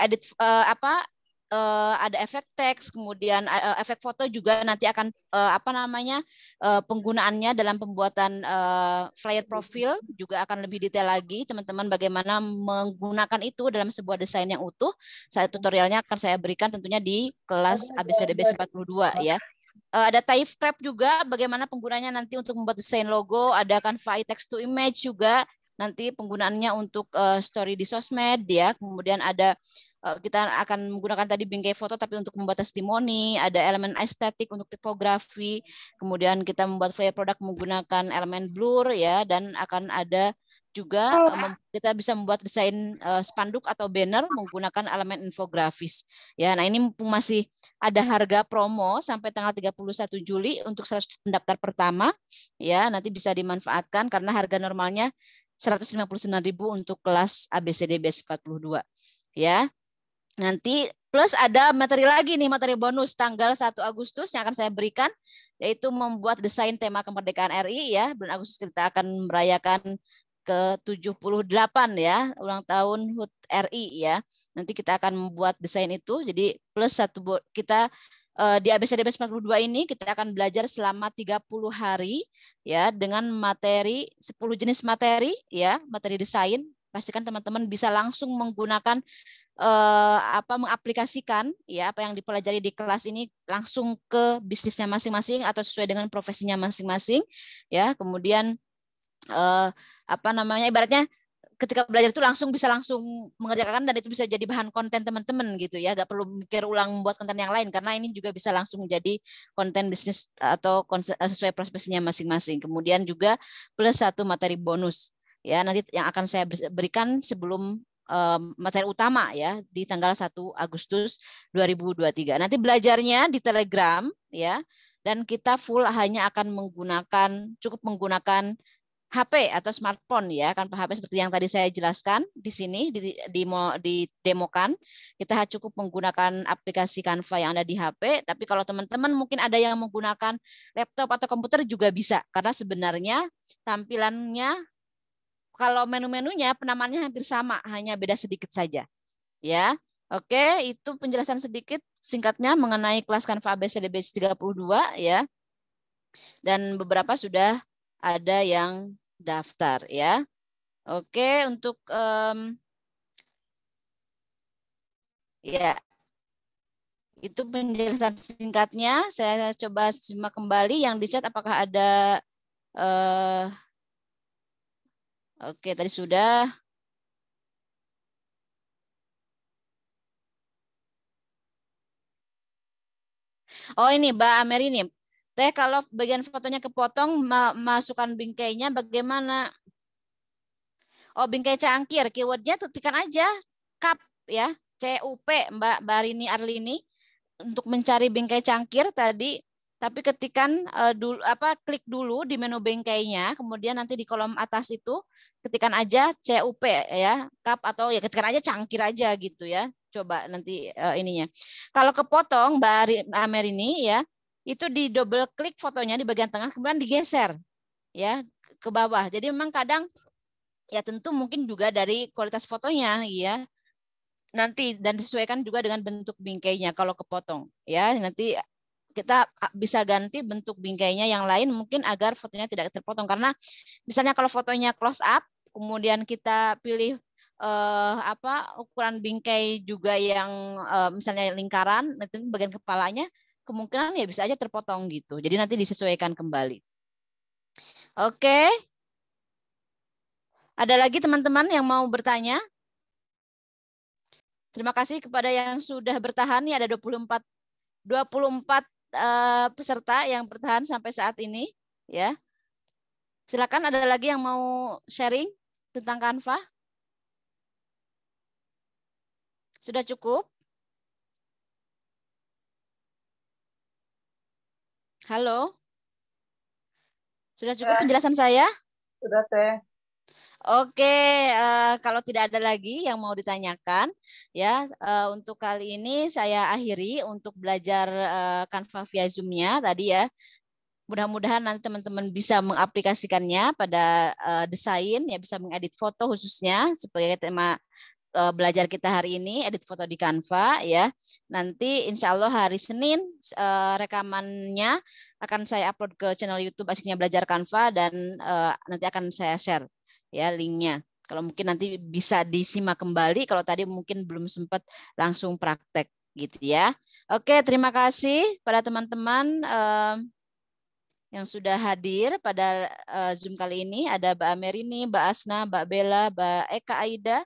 edit ada efek teks, kemudian efek foto juga nanti akan penggunaannya dalam pembuatan flyer profil juga akan lebih detail lagi teman-teman bagaimana menggunakan itu dalam sebuah desain yang utuh. Tutorialnya akan saya berikan tentunya di kelas ABCDBS 42 ya. Ada typecraft juga bagaimana penggunanya nanti untuk membuat desain logo, ada Canva text to image juga nanti penggunaannya untuk story di sosmed ya. Kemudian ada kita akan menggunakan tadi bingkai foto tapi untuk membuat testimoni, ada elemen estetik untuk tipografi, kemudian kita membuat flyer produk menggunakan elemen blur ya, dan akan ada juga kita bisa membuat desain spanduk atau banner menggunakan elemen infografis. Ya, nah ini mumpung masih ada harga promo sampai tanggal 31 Juli untuk 100 pendaftar pertama ya, nanti bisa dimanfaatkan karena harga normalnya 159.000 untuk kelas ABCD Basic 42 ya. Nanti plus ada materi lagi nih, materi bonus tanggal 1 Agustus yang akan saya berikan, yaitu membuat desain tema kemerdekaan RI ya. Bulan Agustus kita akan merayakan ke-78 ya, ulang tahun HUT RI ya. Nanti kita akan membuat desain itu, jadi plus kita di ABCD Basic 42 ini kita akan belajar selama 30 hari ya dengan materi 10 jenis materi ya, materi desain. Pastikan teman-teman bisa langsung menggunakan mengaplikasikan ya apa yang dipelajari di kelas ini langsung ke bisnisnya masing-masing atau sesuai dengan profesinya masing-masing ya. Kemudian ibaratnya ketika belajar itu bisa langsung mengerjakan dan itu bisa jadi bahan konten teman-teman gitu ya, gak perlu mikir ulang membuat konten yang lain karena ini juga bisa langsung menjadi konten bisnis atau sesuai profesinya masing-masing. Kemudian juga plus 1 materi bonus ya, nanti yang akan saya berikan sebelum materi utama ya di tanggal 1 Agustus 2023. Nanti belajarnya di Telegram ya, dan kita full hanya akan cukup menggunakan HP atau smartphone ya, kan HP seperti yang tadi saya jelaskan di sini didemokan. Kita cukup menggunakan aplikasi Canva yang ada di HP, tapi kalau teman-teman mungkin ada yang menggunakan laptop atau komputer juga bisa, karena sebenarnya tampilannya kalau menu-menunya penamaannya hampir sama, hanya beda sedikit saja. Ya. Oke, itu penjelasan sedikit singkatnya mengenai kelas Canva ABCD Basic 32 ya. Dan beberapa sudah ada yang daftar ya. Oke, untuk ya. Itu penjelasan singkatnya. Saya coba simak kembali yang di chat apakah ada oke, tadi sudah. Oh, ini Mbak Amer ini. Teh, kalau bagian fotonya kepotong, masukkan bingkainya bagaimana? Oh, bingkai cangkir. Keywordnya tekan aja cup ya. CUP Mbak Barini Arlini untuk mencari bingkai cangkir tadi. Tapi ketikan klik dulu di menu bingkainya, kemudian nanti di kolom atas itu ketikan aja CUP ya, cup atau ya ketikan aja cangkir aja gitu ya. Coba nanti ininya. Kalau kepotong Mbak Amer ini ya, itu di double klik fotonya di bagian tengah, kemudian digeser ya ke bawah. Jadi memang kadang ya tentu mungkin juga dari kualitas fotonya ya. Nanti dan disesuaikan juga dengan bentuk bingkainya kalau kepotong ya. Nanti kita bisa ganti bentuk bingkainya yang lain mungkin agar fotonya tidak terpotong, karena misalnya kalau fotonya close up kemudian kita pilih ukuran bingkai juga yang misalnya lingkaran, nanti bagian kepalanya kemungkinan ya bisa aja terpotong gitu. Jadi nanti disesuaikan kembali. Oke. Ada lagi teman-teman yang mau bertanya? Terima kasih kepada yang sudah bertahan. Ini ada 24 peserta yang bertahan sampai saat ini ya. Silakan, ada lagi yang mau sharing tentang Canva? Sudah cukup? Halo? Sudah cukup penjelasan saya? Sudah, Teh. Oke, kalau tidak ada lagi yang mau ditanyakan, ya untuk kali ini saya akhiri untuk belajar Canva via Zoom-nya tadi ya. Mudah-mudahan nanti teman-teman bisa mengaplikasikannya pada desain, ya bisa mengedit foto khususnya sebagai tema belajar kita hari ini, edit foto di Canva ya. Nanti insya Allah hari Senin rekamannya akan saya upload ke channel YouTube Asyiknya Belajar Canva dan nanti akan saya share ya linknya. Kalau mungkin nanti bisa disimak kembali kalau tadi mungkin belum sempat langsung praktek gitu ya. Oke, terima kasih pada teman-teman. yang sudah hadir pada Zoom kali ini. Ada Mbak Amerini, Mbak Asna, Mbak Bella, Mbak Eka Aida,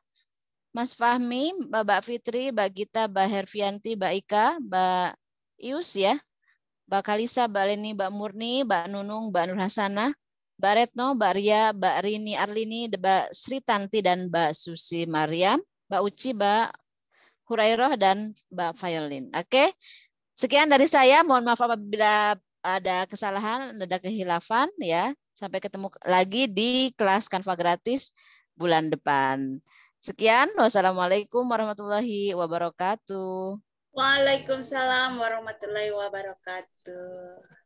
Mas Fahmi, Mbak Fitri, Mbak Gita, Mbak Hervianti, Mbak Ika, Mbak Ius ya, Mbak Kalisa, Mbak Leni, Mbak Murni, Mbak Nunung, Mbak Nur Hasanah, Mbak Retno, Mbak Ria, Mbak Rini Arlini, Mbak Sri Tanti, dan Mbak Susi Mariam, Mbak Uci, Mbak Hurairoh, dan Mbak Violin. Oke, sekian dari saya. Mohon maaf apabila ada kesalahan, ada kehilafan ya. Sampai ketemu lagi di kelas Canva gratis bulan depan. Sekian, wassalamualaikum warahmatullahi wabarakatuh. Waalaikumsalam warahmatullahi wabarakatuh.